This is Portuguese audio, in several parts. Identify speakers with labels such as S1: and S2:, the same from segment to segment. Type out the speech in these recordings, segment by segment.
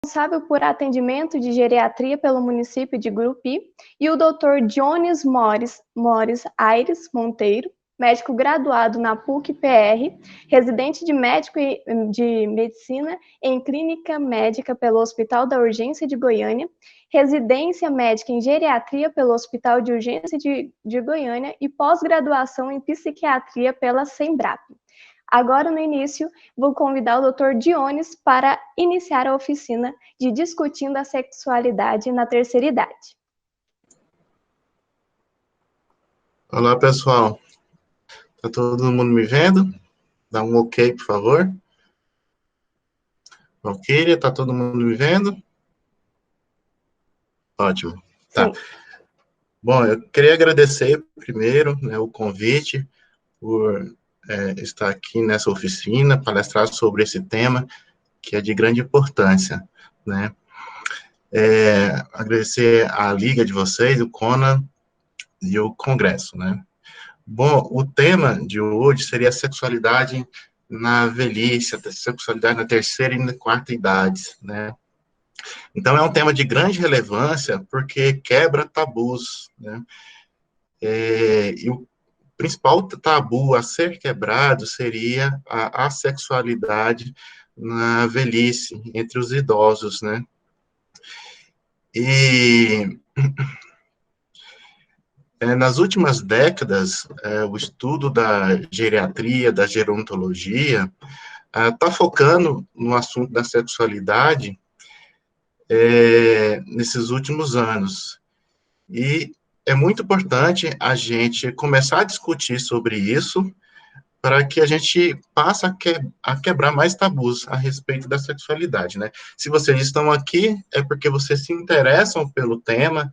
S1: responsável por atendimento de geriatria pelo município de Gurupi, e o Dr. Jones Mores Aires Monteiro, médico graduado na PUC-PR, residente de médico de medicina em clínica médica pelo Hospital da Urgência de Goiânia, residência médica em geriatria pelo Hospital de Urgência de Goiânia e pós-graduação em psiquiatria pela Sembrap. Agora, no início, vou convidar o Dr. Dionis para iniciar a oficina de Discutindo a Sexualidade na Terceira Idade.
S2: Olá, pessoal. Tá todo mundo me vendo? Dá um ok, por favor. Valquíria, tá todo mundo me vendo? Ótimo. Tá.
S1: Sim.
S2: Bom, eu queria agradecer primeiro, né, o convite por estar aqui nessa oficina, palestrar sobre esse tema, que é de grande importância, né? Agradecer a liga de vocês, o Conan e o Congresso, né? Bom, o tema de hoje seria a sexualidade na velhice, a sexualidade na terceira e na quarta idade, né? Então, é um tema de grande relevância, porque quebra tabus, né? E o principal tabu a ser quebrado seria a assexualidade na velhice, entre os idosos, né? E nas últimas décadas, o estudo da geriatria, da gerontologia, está focando no assunto da sexualidade nesses últimos anos. E é muito importante a gente começar a discutir sobre isso, para que a gente passe a quebrar mais tabus a respeito da sexualidade, né? Se vocês estão aqui, é porque vocês se interessam pelo tema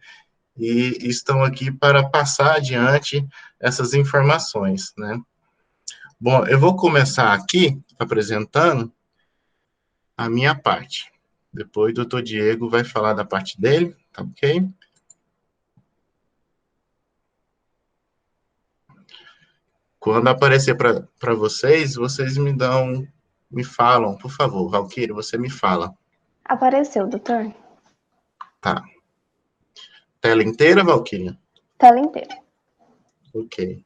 S2: e estão aqui para passar adiante essas informações, né? Bom, eu vou começar aqui apresentando a minha parte. Depois o Dr. Diego vai falar da parte dele, tá ok? Quando aparecer para vocês, vocês me falam, por favor, Valquíria, você me fala.
S1: Apareceu, doutor.
S2: Tá. Tela inteira, Valquíria?
S1: Tela inteira.
S2: Ok.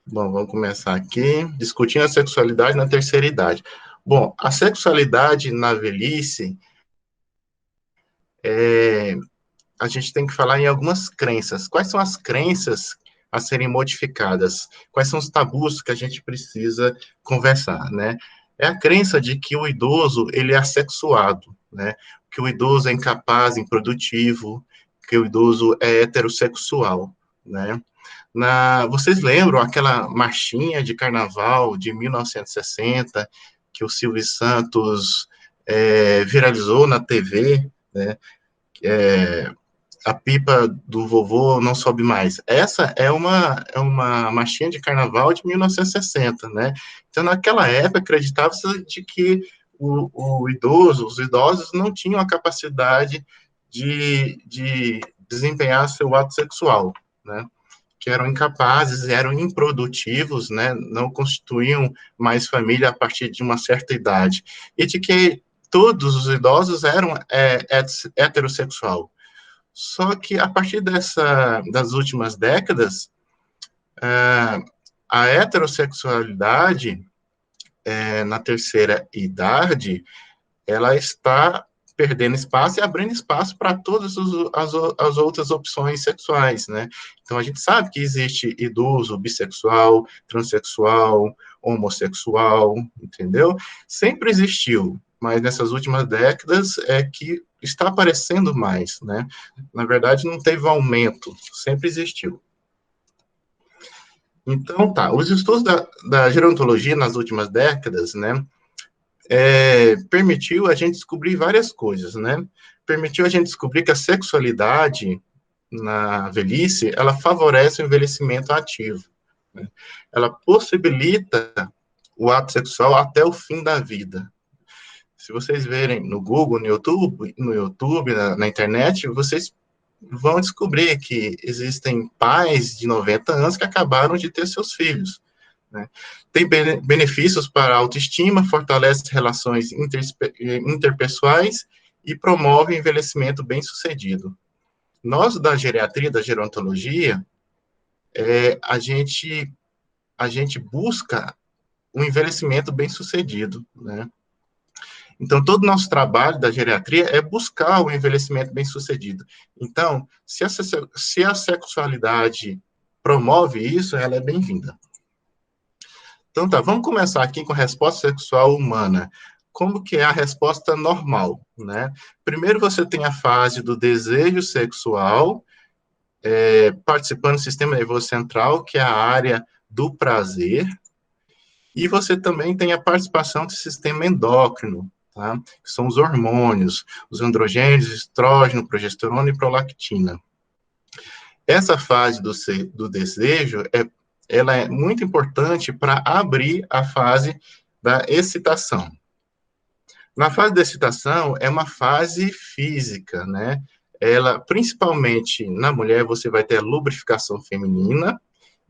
S2: Bom, vamos começar aqui, discutindo a sexualidade na terceira idade. Bom, a sexualidade na velhice, a gente tem que falar em algumas crenças. Quais são as crenças a serem modificadas? Quais são os tabus que a gente precisa conversar, né? É a crença de que o idoso, ele é assexuado, né? Que o idoso é incapaz, improdutivo, que o idoso é heterossexual, né? Vocês lembram aquela marchinha de carnaval de 1960, que o Silvio Santos viralizou na TV, né? A pipa do vovô não sobe mais. Essa é uma marchinha de carnaval de 1960, né? Então, naquela época, acreditava-se de que os idosos não tinham a capacidade de desempenhar seu ato sexual, né? Que eram incapazes, eram improdutivos, né? Não constituíam mais família a partir de uma certa idade. E de que todos os idosos eram heterossexual. Só que, a partir das últimas décadas, a heterossexualidade na terceira idade, ela está perdendo espaço e abrindo espaço para todas as outras opções sexuais, né? Então, a gente sabe que existe idoso, bissexual, transexual, homossexual, entendeu? Sempre existiu, mas nessas últimas décadas é que está aparecendo mais, né? Na verdade, não teve aumento, sempre existiu. Então, tá, os estudos da gerontologia nas últimas décadas, né, permitiu a gente descobrir várias coisas, né? Permitiu a gente descobrir que a sexualidade na velhice, ela favorece o envelhecimento ativo, né? Ela possibilita o ato sexual até o fim da vida. Se vocês verem no Google, no YouTube, na internet, vocês vão descobrir que existem pais de 90 anos que acabaram de ter seus filhos, né? Tem benefícios para a autoestima, fortalece relações interpessoais e promove envelhecimento bem-sucedido. Nós, da geriatria, da gerontologia, a gente busca um envelhecimento bem-sucedido, né? Então, todo o nosso trabalho da geriatria é buscar o envelhecimento bem-sucedido. Então, se a sexualidade promove isso, ela é bem-vinda. Então, tá, vamos começar aqui com a resposta sexual humana. Como que é a resposta normal, né? Primeiro você tem a fase do desejo sexual, participando do sistema nervoso central, que é a área do prazer, e você também tem a participação do sistema endócrino, tá? Que são os hormônios, os androgênios, estrógeno, progesterona e prolactina. Essa fase do desejo, ela é muito importante para abrir a fase da excitação. Na fase da excitação, é uma fase física, né? Ela, principalmente na mulher, você vai ter a lubrificação feminina,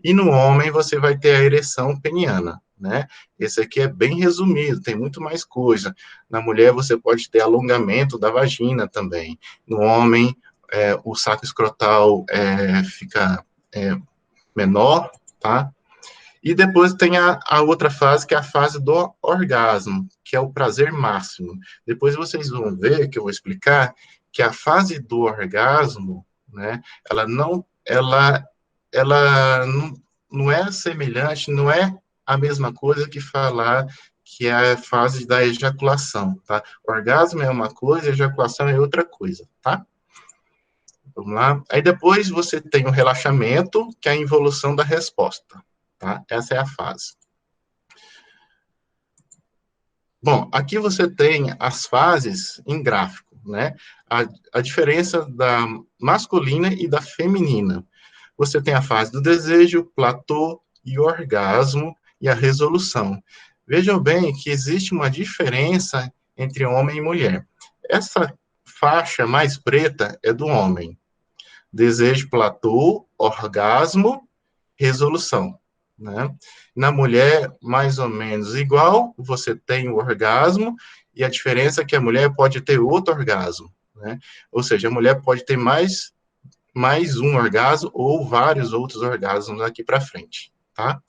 S2: e no homem você vai ter a ereção peniana, né? Esse aqui é bem resumido, tem muito mais coisa. Na mulher você pode ter alongamento da vagina também. No homem, o saco escrotal fica menor, tá? E depois tem a outra fase, que é a fase do orgasmo, que é o prazer máximo. Depois vocês vão ver, que eu vou explicar, que a fase do orgasmo, né, ela não é semelhante, não é a mesma coisa que falar que é a fase da ejaculação, tá? Orgasmo é uma coisa, ejaculação é outra coisa, tá? Vamos lá. Aí depois você tem o relaxamento, que é a involução da resposta, tá? Essa é a fase. Bom, aqui você tem as fases em gráfico, né? A diferença da masculina e da feminina. Você tem a fase do desejo, platô e orgasmo e a resolução. Vejam bem que existe uma diferença entre homem e mulher. Essa faixa mais preta é do homem. Desejo, platô, orgasmo, resolução, né? Na mulher, mais ou menos igual, você tem o orgasmo, e a diferença é que a mulher pode ter outro orgasmo, né? Ou seja, a mulher pode ter mais um orgasmo ou vários outros orgasmos aqui para frente, tá?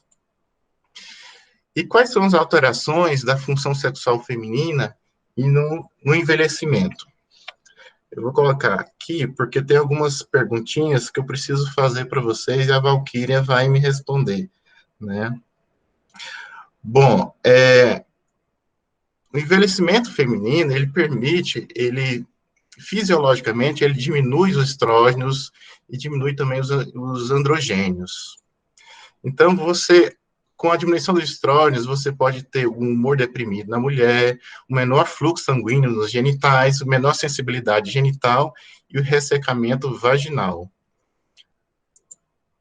S2: E quais são as alterações da função sexual feminina e no envelhecimento? Eu vou colocar aqui, porque tem algumas perguntinhas que eu preciso fazer para vocês e a Valquíria vai me responder, né? Bom, o envelhecimento feminino, fisiologicamente, ele diminui os estrógenos e diminui também os androgênios. Então, com a diminuição dos estrógenos, você pode ter um humor deprimido na mulher, um menor fluxo sanguíneo nos genitais, menor sensibilidade genital e o ressecamento vaginal.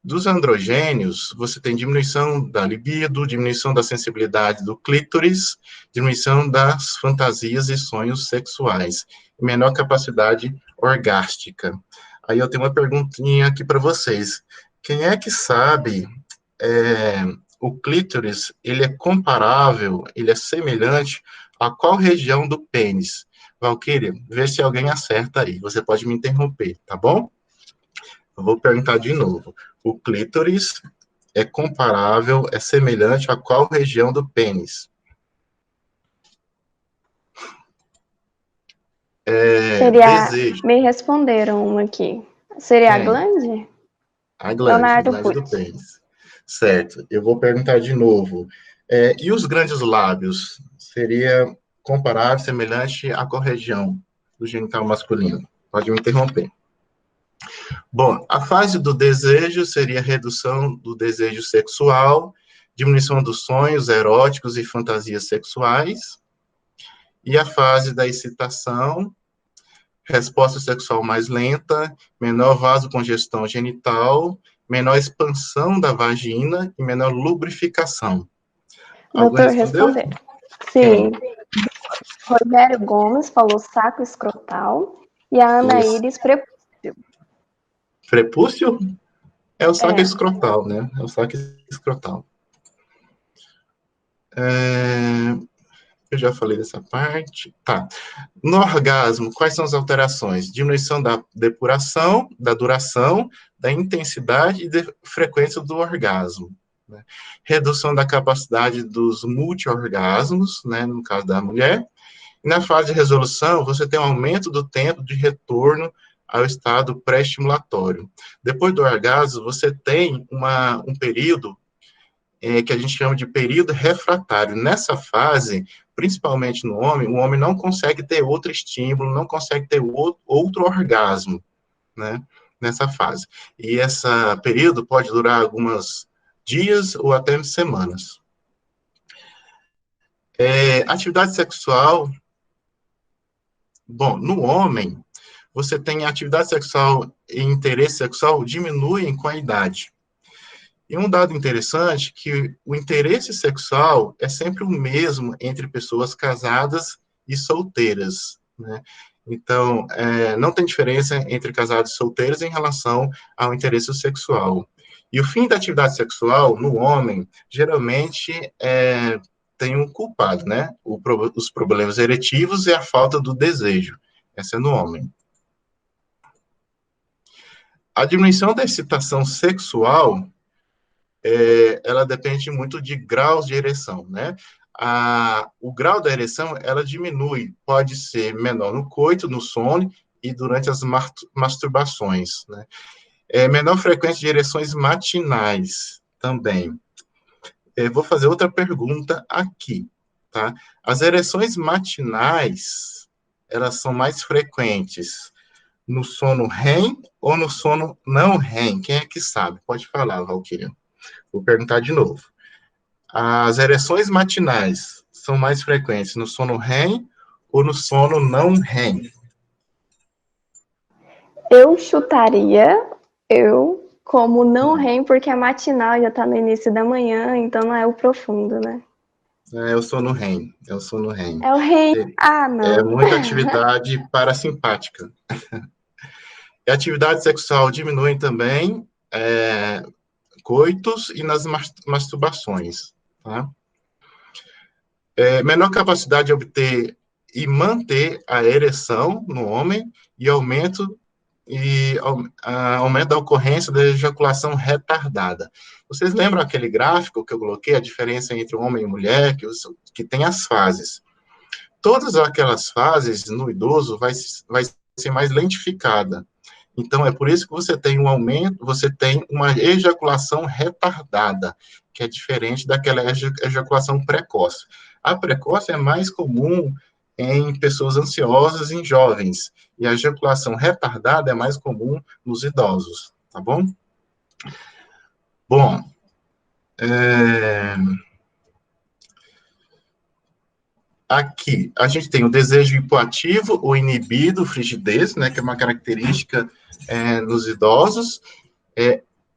S2: Dos androgênios, você tem diminuição da libido, diminuição da sensibilidade do clítoris, diminuição das fantasias e sonhos sexuais, e menor capacidade orgástica. Aí eu tenho uma perguntinha aqui para vocês. Quem é que sabe o clítoris, ele é comparável, ele é semelhante a qual região do pênis? Valquíria, vê se alguém acerta aí. Você pode me interromper, tá bom? Eu vou perguntar de novo. O clítoris é comparável, é semelhante a qual região do pênis? Desejo.
S1: Me responderam uma aqui. Seria a
S2: Quem?
S1: glande?
S2: A glande,
S1: Leonardo
S2: glande do
S1: Pucci.
S2: pênis. Certo. Eu vou perguntar de novo. E os grandes lábios? Seria comparável, semelhante a qual região do genital masculino? Pode me interromper. Bom, a fase do desejo seria a redução do desejo sexual, diminuição dos sonhos eróticos e fantasias sexuais. E a fase da excitação, resposta sexual mais lenta, menor vasocongestão genital, menor expansão da vagina e menor lubrificação. Alguém
S1: Doutor,
S2: respondeu?
S1: responder.
S2: Quem?
S1: Sim. Rogério Gomes falou saco escrotal e a Ana
S2: Isso.
S1: Iris prepúcio.
S2: Prepúcio? É o saco
S1: É.
S2: escrotal, né? É o saco escrotal. Eu já falei dessa parte. Tá. No orgasmo, quais são as alterações? Diminuição da depuração, da duração, da intensidade e da frequência do orgasmo. Né? Redução da capacidade dos multiorgasmos, né, no caso da mulher. E na fase de resolução, você tem um aumento do tempo de retorno ao estado pré-estimulatório. Depois do orgasmo, você tem um período que a gente chama de período refratário. Nessa fase, principalmente no homem, o homem não consegue ter outro estímulo, não consegue ter outro orgasmo, né, nessa fase. E esse período pode durar alguns dias ou até semanas. Atividade sexual, bom, no homem, você tem atividade sexual e interesse sexual diminuem com a idade. E um dado interessante é que o interesse sexual é sempre o mesmo entre pessoas casadas e solteiras, né? Então, não tem diferença entre casados e solteiros em relação ao interesse sexual. E o fim da atividade sexual, no homem, geralmente tem um culpado, né? Os problemas eretivos e a falta do desejo. Essa é no homem. A diminuição da excitação sexual ela depende muito de graus de ereção, né? O grau da ereção, ela diminui, pode ser menor no coito, no sono e durante as masturbações, né? Menor frequência de ereções matinais também. Vou fazer outra pergunta aqui, tá? As ereções matinais, elas são mais frequentes no sono REM ou no sono não REM? Quem é que sabe? Pode falar, Valquíria. Vou perguntar de novo. As ereções matinais são mais frequentes no sono REM ou no sono não REM?
S1: Eu chutaria, como não REM, porque a matinal já está no início da manhã, então não é o profundo, né?
S2: Eu sou no REM, eu sou no REM.
S1: É o REM. Ah,
S2: É
S1: não.
S2: muita atividade parasimpática. E a atividade sexual diminui também coitos e nas masturbações, tá? Menor capacidade de obter e manter a ereção no homem e aumento da ocorrência da ejaculação retardada. Vocês lembram aquele gráfico que eu coloquei, a diferença entre homem e mulher, que tem as fases? Todas aquelas fases no idoso vai ser mais lentificada. Então, é por isso que você tem um aumento, você tem uma ejaculação retardada, que é diferente daquela ejaculação precoce. A precoce é mais comum em pessoas ansiosas e em jovens, e a ejaculação retardada é mais comum nos idosos, tá bom? Bom, aqui, a gente tem o desejo hipoativo ou inibido, frigidez, né, que é uma característica nos idosos,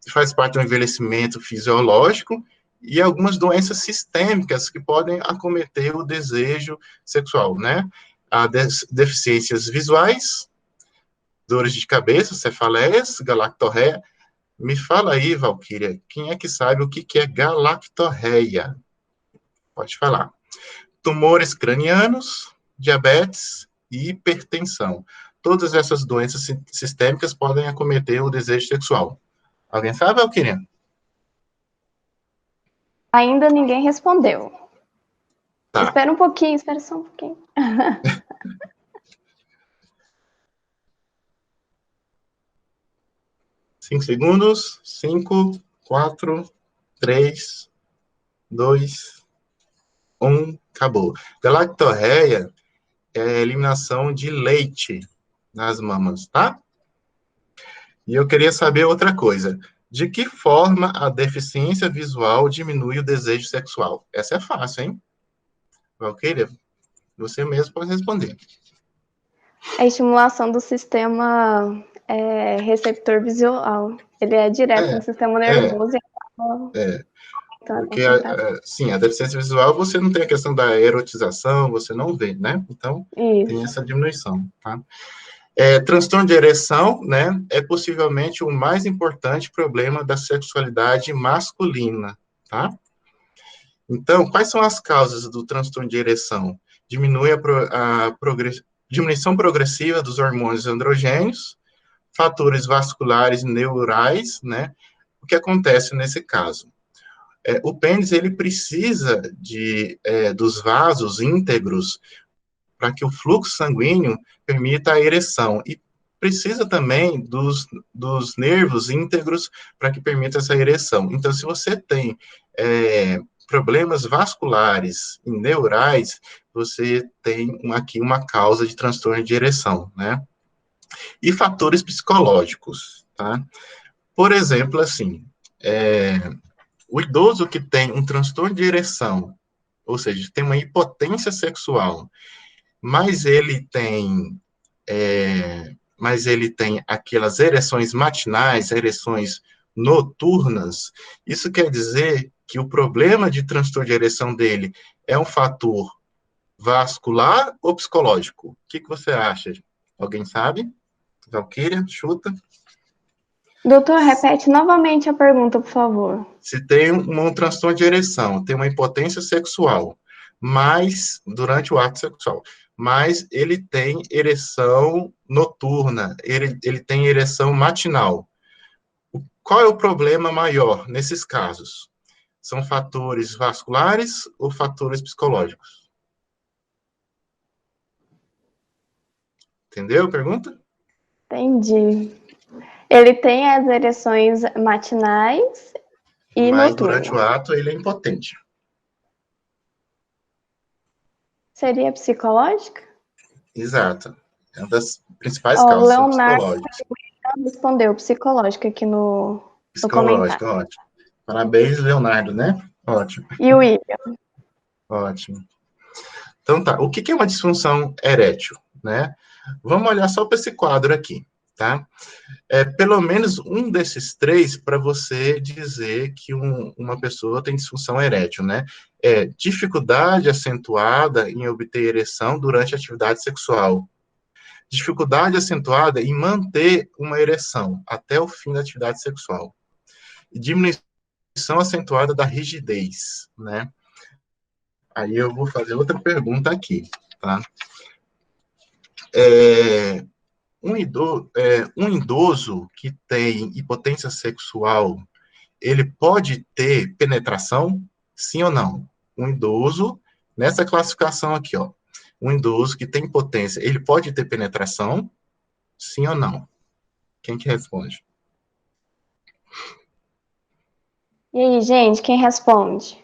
S2: faz parte do envelhecimento fisiológico, e algumas doenças sistêmicas que podem acometer o desejo sexual, né? Há deficiências visuais, dores de cabeça, cefaleias, galactorreia. Me fala aí, Valquíria, quem é que sabe o que é galactorreia? Pode falar. Tumores cranianos, diabetes e hipertensão. Todas essas doenças sistêmicas podem acometer o desejo sexual. Alguém sabe, Valquíria?
S1: Ainda ninguém respondeu.
S2: Tá.
S1: Espera um pouquinho, espera só um pouquinho.
S2: 5 segundos. 5, 4, 3, 2, 1. Acabou. Galactorreia é a eliminação de leite nas mamas, tá? E eu queria saber outra coisa. De que forma a deficiência visual diminui o desejo sexual? Essa é fácil, hein? Valquíria, você mesmo pode responder.
S1: A estimulação do sistema receptor visual. Ele é direto no sistema nervoso.
S2: Porque, sim, a deficiência visual, você não tem a questão da erotização, você não vê, né? Então, tem essa diminuição, tá? Transtorno de ereção, né, é possivelmente o mais importante problema da sexualidade masculina, tá? Então, quais são as causas do transtorno de ereção? Diminui diminuição progressiva dos hormônios androgênios, fatores vasculares e neurais, né? O que acontece nesse caso? O pênis, ele precisa dos vasos íntegros para que o fluxo sanguíneo permita a ereção, e precisa também dos nervos íntegros para que permita essa ereção. Então, se você tem problemas vasculares e neurais, você tem aqui uma causa de transtorno de ereção, né? E fatores psicológicos, tá? Por exemplo, assim, o idoso que tem um transtorno de ereção, ou seja, tem uma impotência sexual, mas ele tem aquelas ereções matinais, ereções noturnas, isso quer dizer que o problema de transtorno de ereção dele é um fator vascular ou psicológico? O que você acha? Alguém sabe? Valquíria, chuta.
S1: Doutor, repete novamente a pergunta, por favor.
S2: Se tem um transtorno de ereção, tem uma impotência sexual, mas durante o ato sexual, mas ele tem ereção noturna, ele tem ereção matinal. Qual é o problema maior nesses casos? São fatores vasculares ou fatores psicológicos? Entendeu a pergunta?
S1: Entendi. Ele tem as ereções matinais e
S2: Mas durante o
S1: noturnas.
S2: ato ele é impotente.
S1: Seria psicológica?
S2: Exato. É uma das principais
S1: Ó, o
S2: causas, são
S1: Leonardo
S2: psicológicas.
S1: respondeu psicológica aqui no comentário.
S2: Psicológica, ótimo. Parabéns, Leonardo, né? Ótimo,
S1: E o William?
S2: ótimo. Então tá, o que é uma disfunção erétil, né? Vamos olhar só para esse quadro aqui, tá? Pelo menos um desses três para você dizer que uma pessoa tem disfunção erétil, né? Dificuldade acentuada em obter ereção durante a atividade sexual. Dificuldade acentuada em manter uma ereção até o fim da atividade sexual. E diminuição acentuada da rigidez, né? Aí eu vou fazer outra pergunta aqui, tá? Um idoso que tem impotência sexual, ele pode ter penetração? Sim ou não? Um idoso, nessa classificação aqui, ó, um idoso que tem impotência, ele pode ter penetração? Sim ou não? Quem que responde?
S1: E aí, gente, quem responde?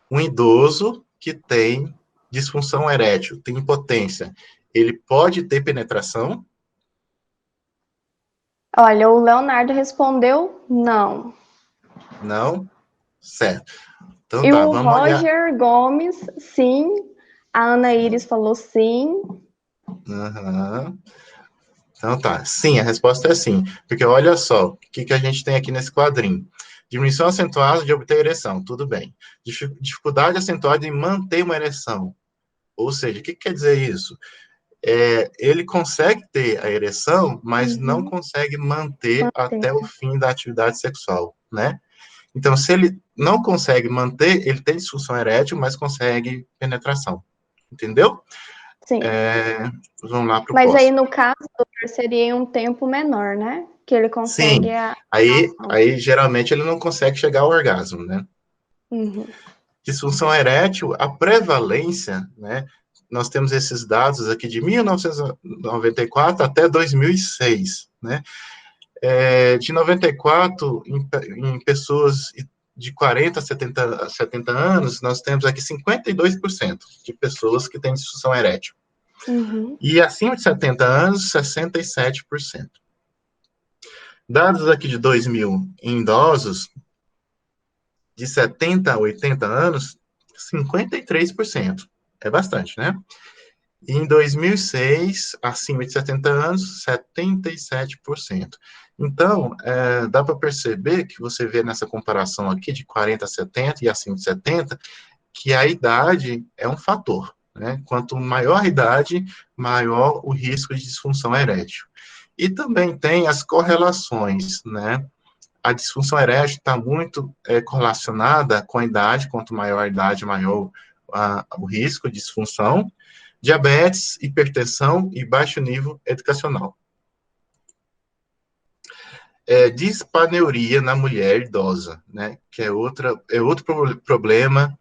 S2: Um idoso que tem disfunção erétil, tem impotência, ele pode ter penetração?
S1: Olha, o Leonardo respondeu não.
S2: Não? Certo. Então
S1: E
S2: tá,
S1: o
S2: vamos olhar.
S1: Roger Gomes, sim. A Ana Iris falou sim.
S2: Uhum. Então tá, sim, a resposta é sim. Porque olha só, o que a gente tem aqui nesse quadrinho? Diminuição acentuada de obter ereção, tudo bem. Dificuldade acentuada em manter uma ereção. Ou seja, o que quer dizer isso? Ele consegue ter a ereção, mas não consegue manter até o fim da atividade sexual, né? Então, se ele não consegue manter, ele tem disfunção erétil, mas consegue penetração. Entendeu?
S1: Sim.
S2: Vamos lá para o
S1: Mas aí,
S2: próximo.
S1: no caso, seria em um tempo menor, né? Que ele consegue
S2: Sim, aí geralmente ele não consegue chegar ao orgasmo, né?
S1: Uhum.
S2: Disfunção erétil, a prevalência, né? Nós temos esses dados aqui de 1994 até 2006, né? De 94, em pessoas de 40 a 70 anos, nós temos aqui 52% de pessoas que têm disfunção erétil.
S1: Uhum.
S2: E acima de 70 anos, 67%. Dados aqui de 2000 em idosos, de 70 a 80 anos, 53%. É bastante, né? E em 2006, acima de 70 anos, 77%. Então, dá para perceber que você vê nessa comparação aqui de 40 a 70 e acima de 70, que a idade é um fator, né? Quanto maior a idade, maior o risco de disfunção erétil. E também tem as correlações, né? a disfunção erétil está muito correlacionada com a idade, quanto maior a idade, maior o risco de disfunção, diabetes, hipertensão e baixo nível educacional. Dispareunia na mulher idosa, né, que é outro problema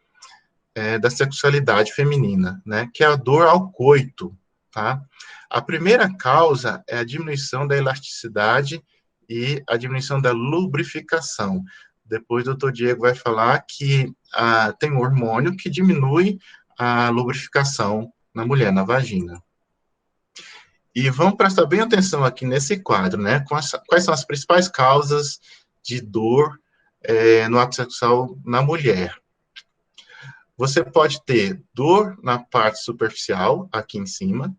S2: da sexualidade feminina, né, que é a dor ao coito, tá? A primeira causa é a diminuição da elasticidade e a diminuição da lubrificação. Depois o doutor Diego vai falar que tem um hormônio que diminui a lubrificação na mulher, na vagina. E vamos prestar bem atenção aqui nesse quadro, né? Quais são as principais causas de dor no ato sexual na mulher? Você pode ter dor na parte superficial, aqui em cima,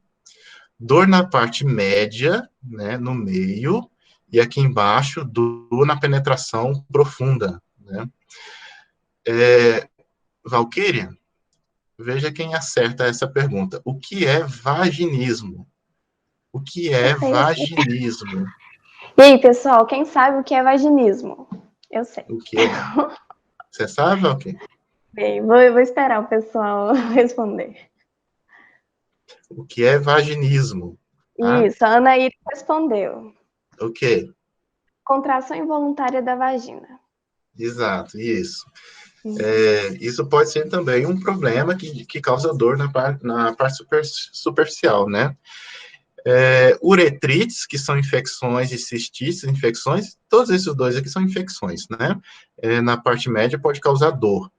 S2: dor na parte média, né, no meio, e aqui embaixo, dor na penetração profunda, né? Valquíria, veja quem acerta essa pergunta. O que é vaginismo? O que é vaginismo?
S1: E aí, pessoal, quem sabe o que é vaginismo? Eu sei.
S2: O que é? Você sabe, Valquíria?
S1: Bem, vou esperar o pessoal responder.
S2: O que é vaginismo? Tá?
S1: Isso, a Anaíra respondeu.
S2: O quê?
S1: Contração involuntária da vagina.
S2: Exato, isso. Isso pode ser também um problema que causa dor na parte superficial, né? Uretrites, que são infecções, e cistites, infecções, todos esses dois aqui são infecções, né? Na parte média pode causar dor.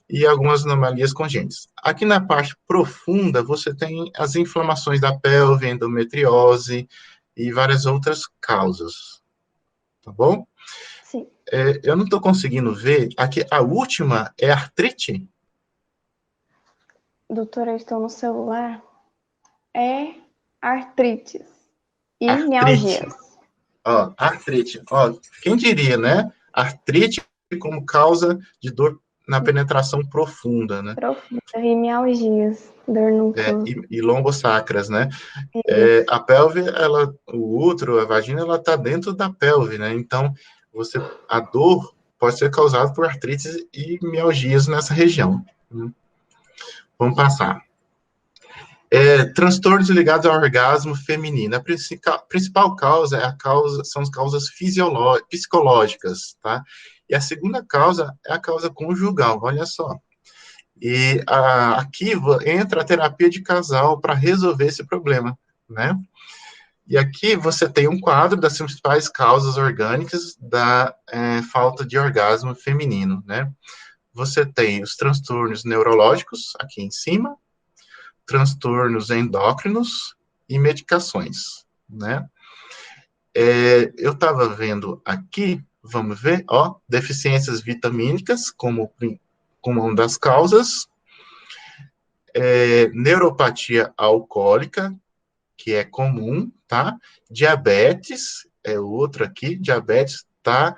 S2: E algumas anomalias congênitas. Aqui na parte profunda, você tem as inflamações da pelve, endometriose e várias outras causas. Tá bom?
S1: Sim.
S2: Eu não estou conseguindo ver. Aqui, a última é artrite?
S1: Doutora, eu estou no celular. É artrites e
S2: Artrite.
S1: mialgias.
S2: Ó, artrite. Ó, quem diria, né? Artrite como causa de dor na penetração profunda, né?
S1: Profunda e mialgias. Dor no corpo.
S2: E lombosacras, né? A pelve, o útero, a vagina, ela está dentro da pelve, né? Então, a dor pode ser causada por artrites e mialgias nessa região. Né? Vamos passar. Transtornos ligados ao orgasmo feminino. A principal causa são as causas psicológicas, tá? E a segunda causa é a causa conjugal, olha só. E aqui entra a terapia de casal para resolver esse problema, né? E aqui você tem um quadro das principais causas orgânicas da falta de orgasmo feminino, né? Você tem os transtornos neurológicos, aqui em cima, transtornos endócrinos e medicações, né? Eu estava vendo aqui, vamos ver, ó, deficiências vitamínicas como uma das causas, neuropatia alcoólica, que é comum, tá? Diabetes é outra aqui, diabetes tá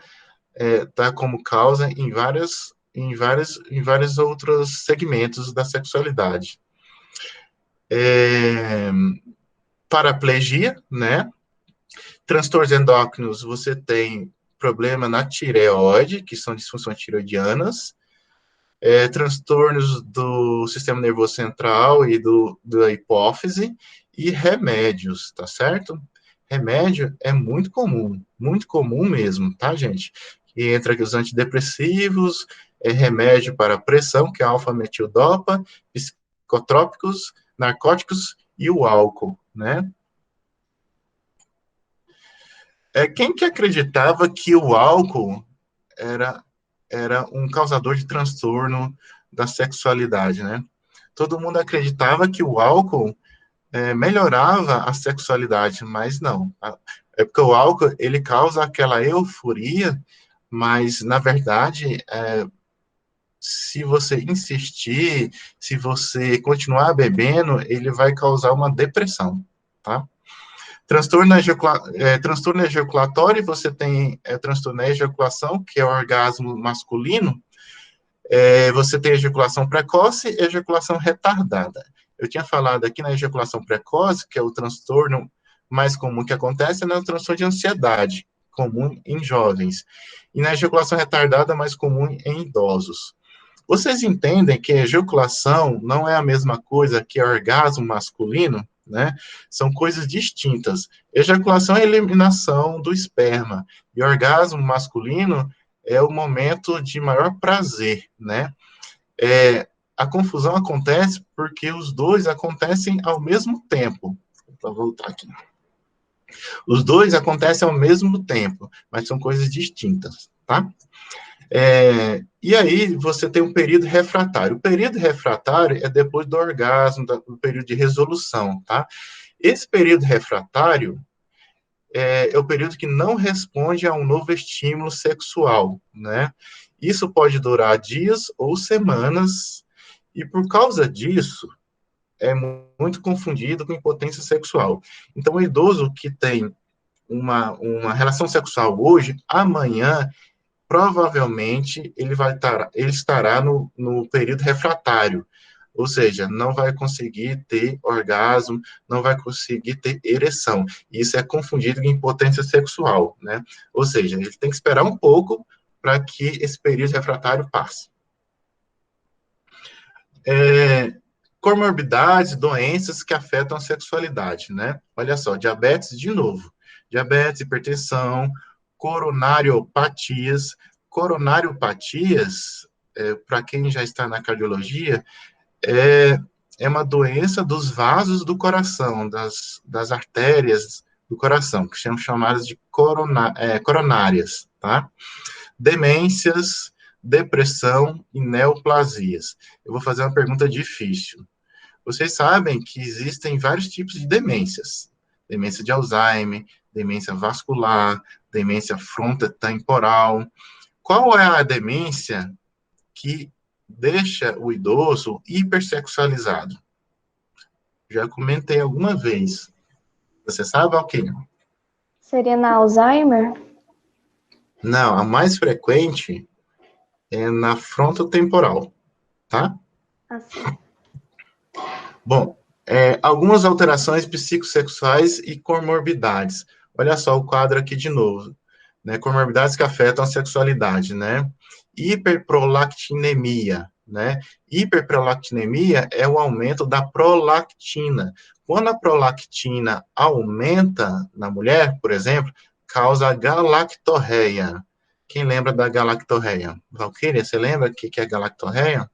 S2: como causa em vários outros segmentos da sexualidade. Paraplegia, né? Transtornos endócrinos, você tem problema na tireoide, que são disfunções tiroidianas, transtornos do sistema nervoso central e da hipófise, e remédios, tá certo? Remédio é muito comum mesmo, tá, gente? E entra aqui os antidepressivos, remédio para pressão, que é alfa-metildopa, psicotrópicos, narcóticos e o álcool, né? Quem que acreditava que o álcool era um causador de transtorno da sexualidade, né? Todo mundo acreditava que o álcool melhorava a sexualidade, mas não. É porque o álcool, ele causa aquela euforia, mas, na verdade, se você insistir, se você continuar bebendo, ele vai causar uma depressão, tá? Transtorno ejaculatório, você tem transtorno da ejaculação, que é o orgasmo masculino, você tem ejaculação precoce e ejaculação retardada. Eu tinha falado aqui na ejaculação precoce, que é o transtorno mais comum que acontece, é o transtorno de ansiedade, comum em jovens. E na ejaculação retardada, mais comum em idosos. Vocês entendem que a ejaculação não é a mesma coisa que orgasmo masculino, né? São coisas distintas. Ejaculação é a eliminação do esperma, e orgasmo masculino é o momento de maior prazer, né? A confusão acontece porque os dois acontecem ao mesmo tempo. Vou voltar aqui. Os dois acontecem ao mesmo tempo, mas são coisas distintas, tá? E aí você tem um período refratário. O período refratário é depois do orgasmo, do período de resolução, tá? Esse período refratário é o período que não responde a um novo estímulo sexual, né? Isso pode durar dias ou semanas, e por causa disso, é muito confundido com impotência sexual. Então, o idoso que tem uma relação sexual hoje, amanhã, provavelmente, ele estará no período refratário, ou seja, não vai conseguir ter orgasmo, não vai conseguir ter ereção. Isso é confundido com impotência sexual, né? Ou seja, ele tem que esperar um pouco para que esse período refratário passe. Comorbidades, doenças que afetam a sexualidade, né? Olha só, diabetes, de novo. Diabetes, hipertensão, coronariopatias. Coronariopatias, para quem já está na cardiologia, é uma doença dos vasos do coração, das artérias do coração, que são chamadas de coronárias, tá? Demências, depressão e neoplasias. Eu vou fazer uma pergunta difícil. Vocês sabem que existem vários tipos de demências. Demência de Alzheimer, demência vascular, demência frontotemporal. Qual é a demência que deixa o idoso hipersexualizado? Já comentei alguma vez. Você sabe, Alquinho?
S1: Seria na Alzheimer?
S2: Não, a mais frequente é na frontotemporal, tá?
S1: Assim.
S2: Bom, algumas alterações psicossexuais e comorbidades. Olha só o quadro aqui de novo, né? Comorbidades que afetam a sexualidade, né? Hiperprolactinemia, né? Hiperprolactinemia é o aumento da prolactina. Quando a prolactina aumenta na mulher, por exemplo, causa galactorreia. Quem lembra da galactorreia? Valquíria, você lembra o que é galactorreia?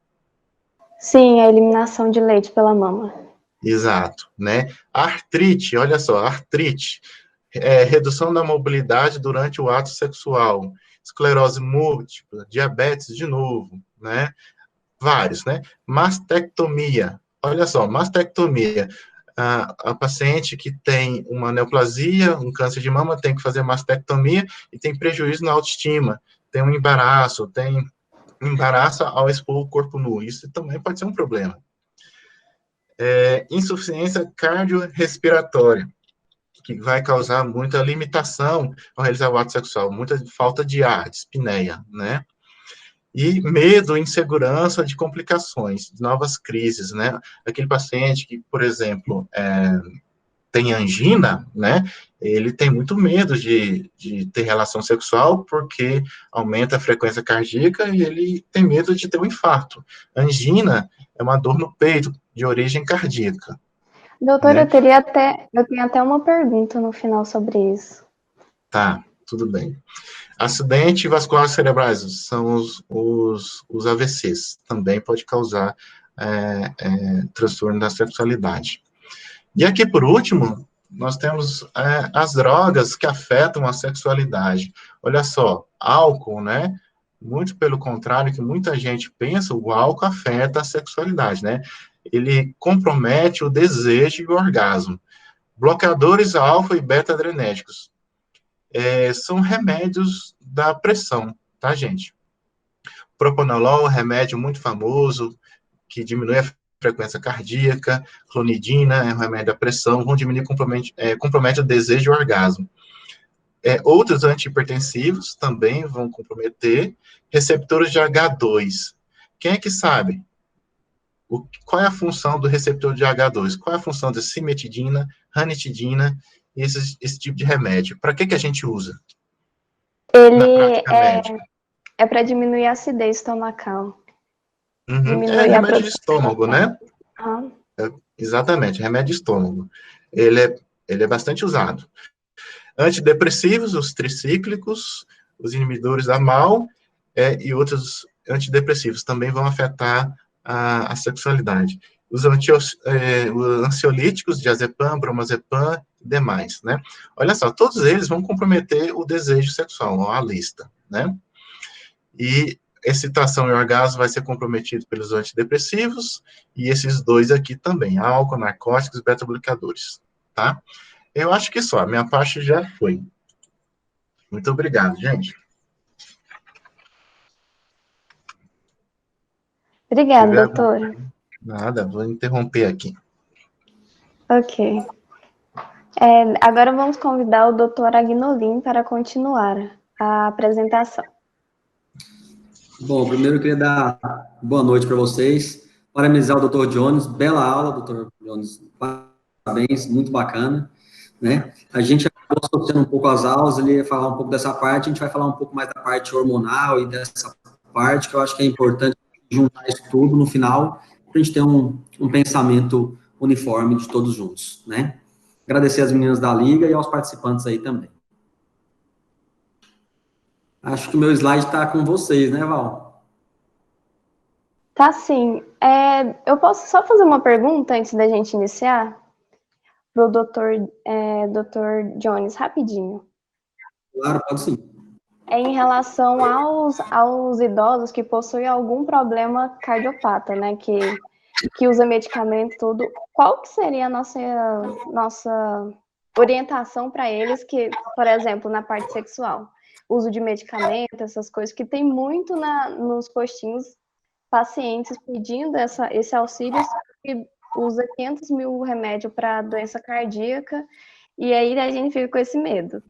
S1: Sim, a eliminação de leite pela mama.
S2: Exato, né? Artrite, olha só, artrite, redução da mobilidade durante o ato sexual, esclerose múltipla, diabetes de novo, né? Vários, né? Mastectomia, olha só, mastectomia. A paciente que tem uma neoplasia, um câncer de mama, tem que fazer mastectomia e tem prejuízo na autoestima, tem um embaraço ao expor o corpo nu. Isso também pode ser um problema. Insuficiência cardiorrespiratória, que vai causar muita limitação ao realizar o ato sexual, muita falta de ar, dispneia, né? E medo, insegurança de complicações, de novas crises, né? Aquele paciente que, por exemplo, tem angina, né? Ele tem muito medo de ter relação sexual porque aumenta a frequência cardíaca e ele tem medo de ter um infarto. Angina é uma dor no peito de origem cardíaca.
S1: Doutor,
S2: Né?
S1: eu tenho até uma pergunta no final sobre isso.
S2: Tá, tudo bem. Acidente vascular cerebrais são os AVCs. Também pode causar transtorno da sexualidade. E aqui, por último, nós temos as drogas que afetam a sexualidade. Olha só, álcool, né? Muito pelo contrário que muita gente pensa, o álcool afeta a sexualidade, né? Ele compromete o desejo e o orgasmo. Bloqueadores alfa e beta-adrenérgicos. São remédios da pressão, tá, gente? Propanolol, remédio muito famoso, que diminui a frequência cardíaca. Clonidina é um remédio da pressão, vão diminuir, compromete o desejo e o orgasmo. Outros antihipertensivos também vão comprometer. Receptores de H2. Quem é que sabe? Qual é a função do receptor de H2? Qual é a função de cimetidina, ranitidina, esse tipo de remédio? Para que a gente usa? na
S1: Ele
S2: prática médica?
S1: é para diminuir a acidez estomacal,
S2: Uhum. É
S1: diminuir a
S2: remédio de
S1: produção de
S2: estômago, né?
S1: gases. Aham.
S2: Exatamente, remédio de estômago. Ele é bastante usado. Antidepressivos, os tricíclicos, os inibidores da MAO, e outros antidepressivos também vão afetar a sexualidade. Os ansiolíticos, diazepam, bromazepam e demais, né? Olha só, todos eles vão comprometer o desejo sexual, ó, a lista, né? E excitação e orgasmo vai ser comprometido pelos antidepressivos, e esses dois aqui também, álcool, narcóticos e beta-bloqueadores, tá? Eu acho que só, a minha parte já foi. Muito obrigado, gente.
S1: Obrigada,
S2: Tiver algum...
S1: doutora.
S2: Nada, vou interromper aqui.
S1: Ok. Agora vamos convidar o doutor Agnolin para continuar a apresentação.
S3: Bom, primeiro eu queria dar boa noite para vocês, parabenizar o doutor Jones, bela aula, doutor Jones, parabéns, muito bacana, né? A gente acabou associando um pouco as aulas, ele ia falar um pouco dessa parte, a gente vai falar um pouco mais da parte hormonal e dessa parte, que eu acho que é importante juntar isso tudo no final, para a gente ter um pensamento uniforme de todos juntos, né? Agradecer as meninas da Liga e aos participantes aí também. Acho que o meu slide está com vocês, né, Val?
S1: Tá sim. Eu posso só fazer uma pergunta antes da gente iniciar? Para o doutor Jones, rapidinho.
S3: Claro, pode sim.
S1: Em relação aos idosos que possuem algum problema cardiopata, né? Que usa medicamento e tudo, qual que seria a nossa orientação para eles que, por exemplo, na parte sexual, uso de medicamento, essas coisas, que tem muito nos postinhos pacientes pedindo esse auxílio, que usa 500 mil remédio para doença cardíaca, e aí a gente fica com esse medo.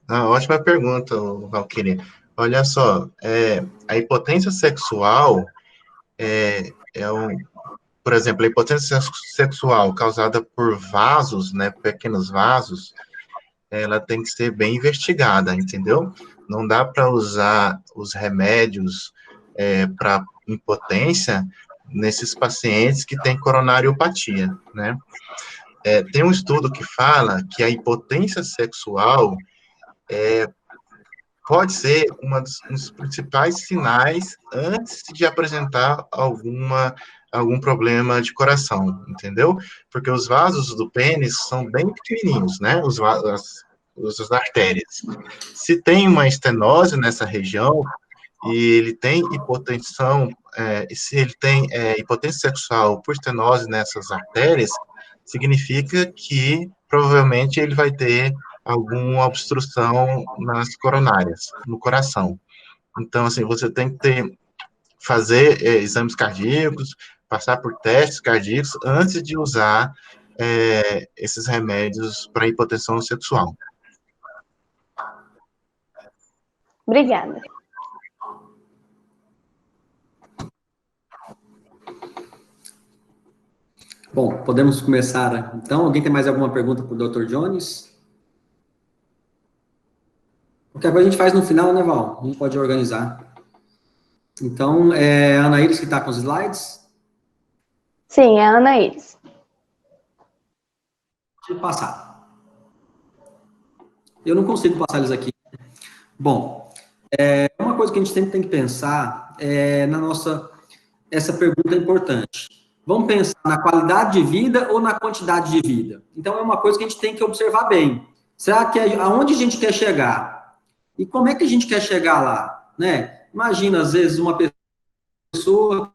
S2: Ótima pergunta, Valquíria. Olha só, a impotência sexual por exemplo, a impotência sexual causada por vasos, né, pequenos vasos, ela tem que ser bem investigada, entendeu? Não dá para usar os remédios para impotência nesses pacientes que têm coronariopatia, né? Tem um estudo que fala que a impotência sexual pode ser um dos principais sinais antes de apresentar algum problema de coração, entendeu? Porque os vasos do pênis são bem pequenininhos, né? As artérias. Se tem uma estenose nessa região e ele tem hipotensão, se ele tem hipotensão sexual por estenose nessas artérias, significa que provavelmente ele vai ter alguma obstrução nas coronárias, no coração. Então, assim, você tem que fazer exames cardíacos, passar por testes cardíacos antes de usar esses remédios para hipotensão sexual.
S1: Obrigada.
S3: Bom, podemos começar, então. Alguém tem mais alguma pergunta para o Dr. Jones? Qualquer coisa a gente faz no final, né, Val? A gente pode organizar. Então, a Ana Iris que está com os slides?
S1: Sim, é a Ana Iris.
S3: Pode passar. Eu não consigo passar eles aqui. Bom, uma coisa que a gente sempre tem que pensar essa pergunta é importante. Vamos pensar na qualidade de vida ou na quantidade de vida? Então, é uma coisa que a gente tem que observar bem. Será que aonde a gente quer chegar? E como é que a gente quer chegar lá? Né? Imagina, às vezes, uma pessoa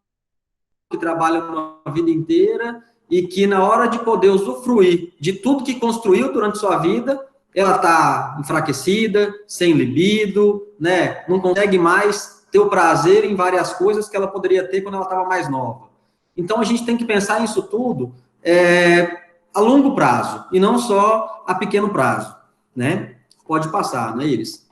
S3: que trabalha uma vida inteira e que, na hora de poder usufruir de tudo que construiu durante sua vida, ela está enfraquecida, sem libido, né? Não consegue mais ter o prazer em várias coisas que ela poderia ter quando ela estava mais nova. Então, a gente tem que pensar nisso tudo a longo prazo, e não só a pequeno prazo, né? Pode passar, não é, Iris?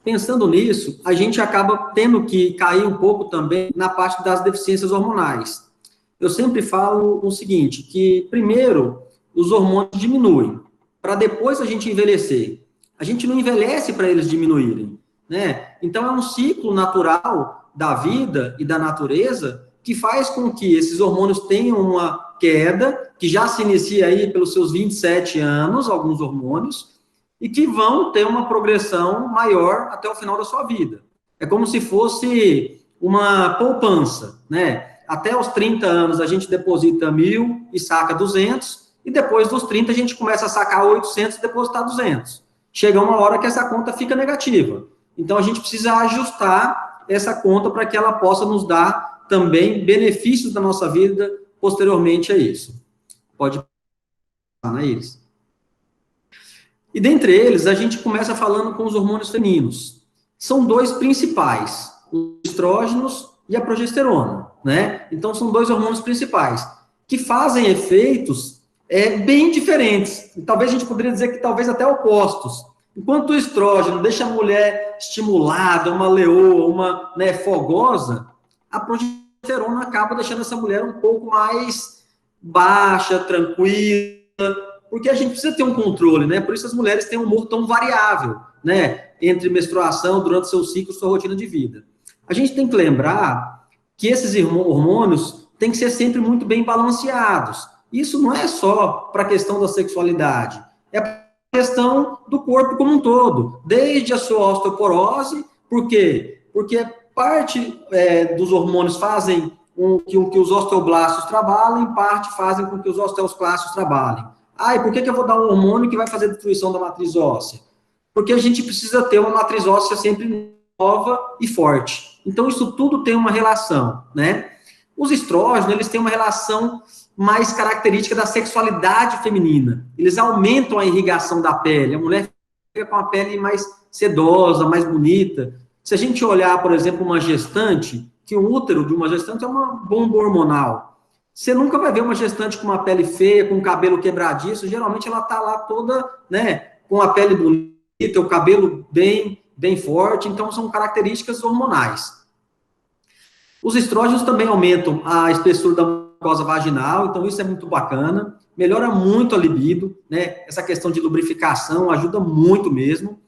S3: Pensando nisso, a gente acaba tendo que cair um pouco também na parte das deficiências hormonais. Eu sempre falo o seguinte, que primeiro os hormônios diminuem, para depois a gente envelhecer. A gente não envelhece para eles diminuírem, né? Então, é um ciclo natural da vida e da natureza que faz com que esses hormônios tenham uma queda, que já se inicia aí pelos seus 27 anos, alguns hormônios, e que vão ter uma progressão maior até o final da sua vida. É como se fosse uma poupança, né? Até os 30 anos a gente deposita 1.000 e saca 200, e depois dos 30 a gente começa a sacar 800 e depositar 200. Chega uma hora que essa conta fica negativa. Então a gente precisa ajustar essa conta para que ela possa nos dar também benefícios da nossa vida posteriormente a isso. Pode passar, né, Iris? E dentre eles, a gente começa falando com os hormônios femininos. São dois principais, os estrógenos e a progesterona, né? Então, são dois hormônios principais, que fazem efeitos bem diferentes. Talvez a gente poderia dizer que talvez até opostos. Enquanto o estrógeno deixa a mulher estimulada, uma leoa, uma, né, fogosa, a progesterona acaba deixando essa mulher um pouco mais baixa, tranquila, porque a gente precisa ter um controle, né? Por isso as mulheres têm um humor tão variável, né? Entre menstruação, durante seu ciclo, sua rotina de vida. A gente tem que lembrar que esses hormônios têm que ser sempre muito bem balanceados. Isso não é só para a questão da sexualidade, é para a questão do corpo como um todo, desde a sua osteoporose. Por quê? Porque parte dos hormônios fazem com que os osteoblastos trabalhem, parte fazem com que os osteoclastos trabalhem. Ah, e por que eu vou dar um hormônio que vai fazer a destruição da matriz óssea? Porque a gente precisa ter uma matriz óssea sempre nova e forte. Então, isso tudo tem uma relação, né? Os estrógenos, eles têm uma relação mais característica da sexualidade feminina. Eles aumentam a irrigação da pele. A mulher fica com a pele mais sedosa, mais bonita. Se a gente olhar, por exemplo, uma gestante, que o útero de uma gestante é uma bomba hormonal. Você nunca vai ver uma gestante com uma pele feia, com o cabelo quebradiço. Geralmente ela está lá toda, né, com a pele bonita, o cabelo bem forte. Então, são características hormonais. Os estrógenos também aumentam a espessura da mucosa vaginal, então isso é muito bacana. Melhora muito a libido, né? Essa questão de lubrificação ajuda muito mesmo.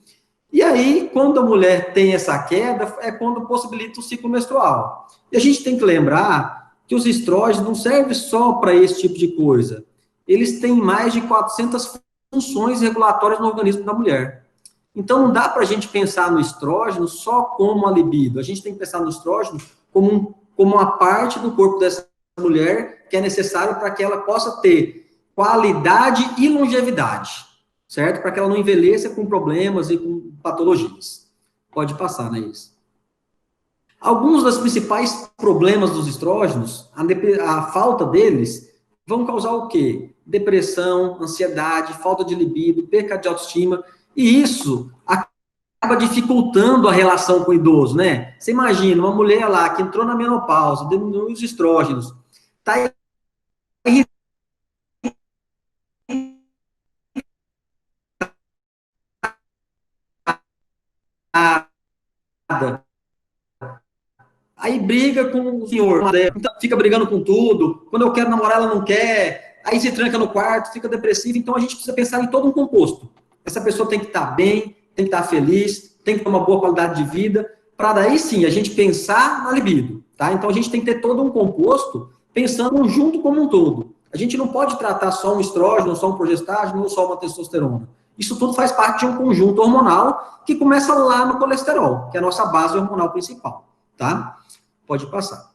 S3: E aí, quando a mulher tem essa queda, é quando possibilita o ciclo menstrual. E a gente tem que lembrar que os estrógenos não servem só para esse tipo de coisa. Eles têm mais de 400 funções regulatórias no organismo da mulher. Então, não dá para a gente pensar no estrógeno só como a libido. A gente tem que pensar no estrógeno como uma parte do corpo dessa mulher que é necessário para que ela possa ter qualidade e longevidade, certo? Para que ela não envelheça com problemas e com patologias. Pode passar, né, isso? Alguns dos principais problemas dos estrógenos, a falta deles, vão causar o quê? Depressão, ansiedade, falta de libido, perca de autoestima, e isso acaba dificultando a relação com o idoso, né? Você imagina, uma mulher lá que entrou na menopausa, diminuiu os estrógenos, tá irritada, aí briga com o senhor, então fica brigando com tudo, quando eu quero namorar ela não quer, aí se tranca no quarto, fica depressiva. Então a gente precisa pensar em todo um composto. Essa pessoa tem que estar bem, tem que estar feliz, tem que ter uma boa qualidade de vida, para daí sim a gente pensar na libido, tá? Então a gente tem que ter todo um composto pensando junto como um todo. A gente não pode tratar só um estrógeno, só um progestágeno, ou só uma testosterona. Isso tudo faz parte de um conjunto hormonal que começa lá no colesterol, que é a nossa base hormonal principal, tá? Pode passar.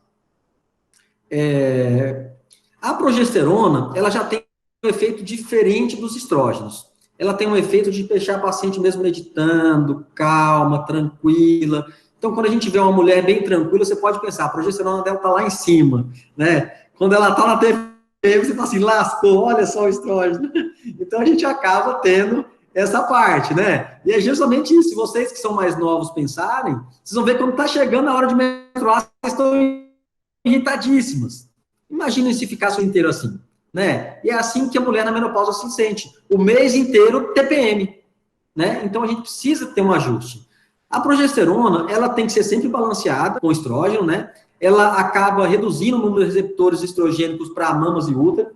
S3: A progesterona, ela já tem um efeito diferente dos estrógenos. Ela tem um efeito de deixar a paciente mesmo meditando, calma, tranquila. Então, quando a gente vê uma mulher bem tranquila, você pode pensar, a progesterona dela está lá em cima, né? Quando ela está na TPM, você fala assim, lascou, olha só o estrógeno. Então, a gente acaba tendo essa parte, né? E é justamente isso. Se vocês que são mais novos pensarem, vocês vão ver quando está chegando a hora de menstruar, vocês estão irritadíssimas. Imaginem se ficasse o inteiro assim, né? E é assim que a mulher na menopausa se sente. O mês inteiro TPM, né? Então, a gente precisa ter um ajuste. A progesterona, ela tem que ser sempre balanceada com o estrógeno, né? Ela acaba reduzindo o número de receptores estrogênicos para mamas e útero.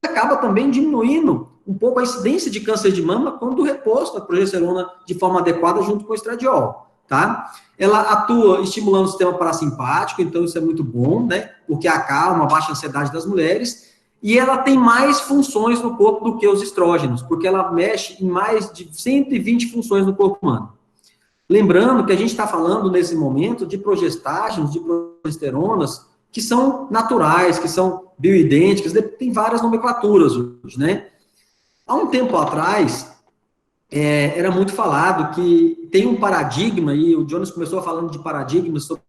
S3: acaba também diminuindo um pouco a incidência de câncer de mama quando reposto a progesterona de forma adequada junto com o estradiol, tá? Ela atua estimulando o sistema parasimpático, então isso é muito bom, né? Porque acalma, abaixa a ansiedade das mulheres, e ela tem mais funções no corpo do que os estrógenos, porque ela mexe em mais de 120 funções no corpo humano. Lembrando que a gente está falando, nesse momento, de progestágenos, de progesteronas, que são naturais, que são bioidênticas, tem várias nomenclaturas hoje, né? Há um tempo atrás, era muito falado que tem um paradigma, e o Jones começou falando de paradigmas sobre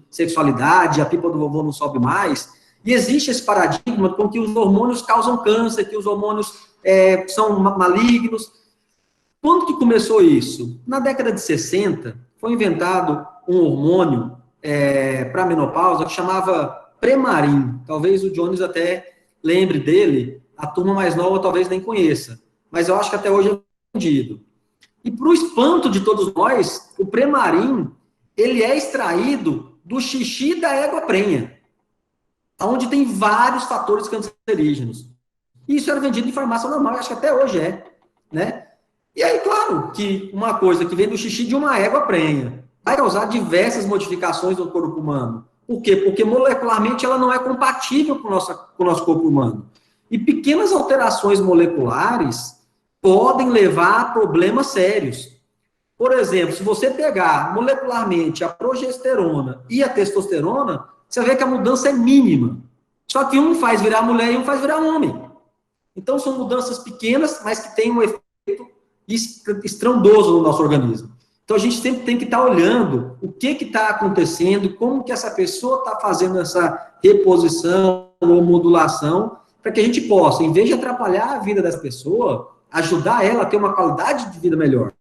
S3: sexualidade, a pipa do vovô não sobe mais, e existe esse paradigma com que os hormônios causam câncer, que os hormônios são malignos. Quando que começou isso? Na década de 60, foi inventado um hormônio para a menopausa que chamava Premarin. Talvez o Jones até lembre dele, a turma mais nova talvez nem conheça, mas eu acho que até hoje é vendido. E para o espanto de todos nós, o Premarin, ele é extraído do xixi da égua prenha, onde tem vários fatores cancerígenos. E isso era vendido em farmácia normal, acho que até hoje né? E aí, claro, que uma coisa que vem do xixi de uma égua prenha vai causar diversas modificações no corpo humano. Por quê? Porque molecularmente ela não é compatível com o nosso corpo humano. E pequenas alterações moleculares podem levar a problemas sérios. Por exemplo, se você pegar molecularmente a progesterona e a testosterona, você vê que a mudança é mínima. Só que um faz virar mulher e um faz virar homem. Então, são mudanças pequenas, mas que têm um efeito estrondoso no nosso organismo. Então, a gente sempre tem que estar olhando o que está acontecendo, como que essa pessoa está fazendo essa reposição ou modulação, para que a gente possa, em vez de atrapalhar a vida dessa pessoa, ajudar ela a ter uma qualidade de vida melhor.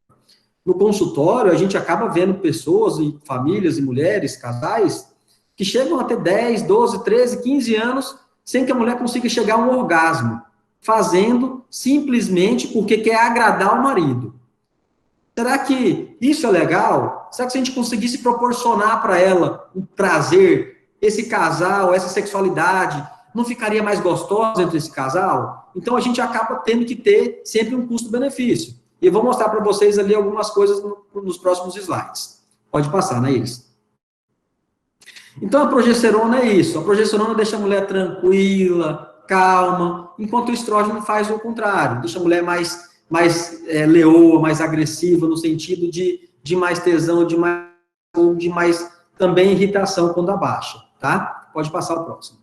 S3: No consultório, a gente acaba vendo pessoas, e famílias, e mulheres, casais, que chegam a ter 10, 12, 13, 15 anos, sem que a mulher consiga chegar a um orgasmo, fazendo simplesmente porque quer agradar o marido. Será que isso é legal? Será que se a gente conseguisse proporcionar para ela o prazer, esse casal, essa sexualidade, não ficaria mais gostosa entre esse casal? Então, a gente acaba tendo que ter sempre um custo-benefício. E eu vou mostrar para vocês ali algumas coisas nos próximos slides. Pode passar, né, Iris? Então, a progesterona é isso. A progesterona deixa a mulher tranquila, calma, enquanto o estrógeno faz o contrário. Deixa a mulher mais leoa, mais agressiva, no sentido de mais tesão, de mais também irritação quando abaixa, tá? Pode passar o próximo.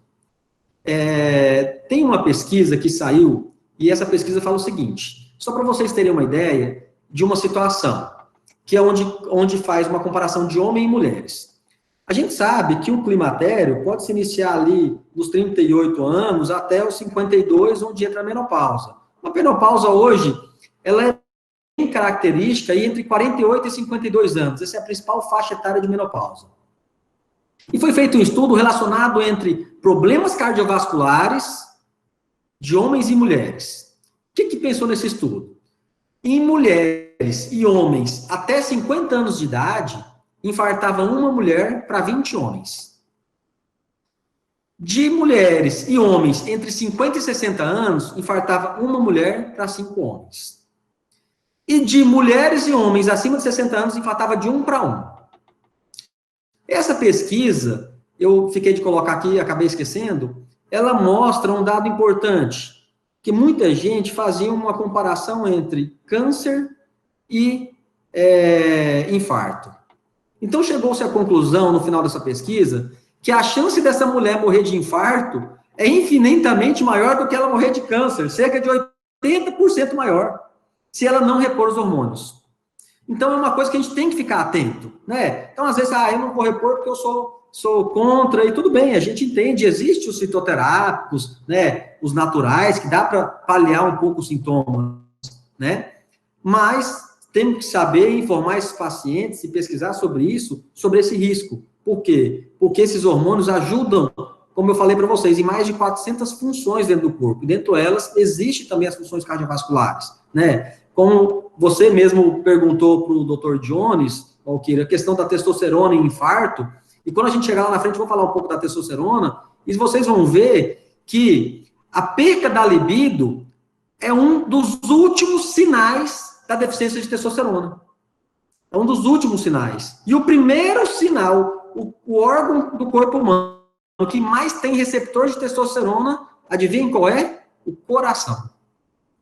S3: Tem uma pesquisa que saiu, e essa pesquisa fala o seguinte, só para vocês terem uma ideia de uma situação, que é onde faz uma comparação de homem e mulheres. A gente sabe que o climatério pode se iniciar ali nos 38 anos até os 52, onde entra a menopausa. A menopausa hoje, ela é bem característica entre 48 e 52 anos. Essa é a principal faixa etária de menopausa. E foi feito um estudo relacionado entre problemas cardiovasculares de homens e mulheres. O que pensou nesse estudo? Em mulheres e homens até 50 anos de idade, infartava uma mulher para 20 homens. De mulheres e homens entre 50 e 60 anos, infartava uma mulher para 5 homens. E de mulheres e homens acima de 60 anos, infartava de 1 para 1. Essa pesquisa, eu fiquei de colocar aqui, acabei esquecendo, ela mostra um dado importante, que muita gente fazia uma comparação entre câncer e infarto. Então, chegou-se à conclusão, no final dessa pesquisa, que a chance dessa mulher morrer de infarto é infinitamente maior do que ela morrer de câncer, cerca de 80% maior, se ela não repor os hormônios. Então, é uma coisa que a gente tem que ficar atento, né? Então, às vezes, eu não vou repor porque eu sou contra, e tudo bem, a gente entende, existem os fitoterápicos, né, os naturais, que dá para paliar um pouco os sintomas, né? Mas temos que saber informar esses pacientes e pesquisar sobre isso, sobre esse risco. Por quê? Porque esses hormônios ajudam, como eu falei para vocês, em mais de 400 funções dentro do corpo. E dentro delas, existem também as funções cardiovasculares, né? Como você mesmo perguntou para o Dr. Jones, Alqueira, a questão da testosterona em infarto, e quando a gente chegar lá na frente, eu vou falar um pouco da testosterona, e vocês vão ver que A perca da libido é um dos últimos sinais da deficiência de testosterona. É um dos últimos sinais. E o primeiro sinal, o órgão do corpo humano que mais tem receptor de testosterona, adivinha qual é? O coração.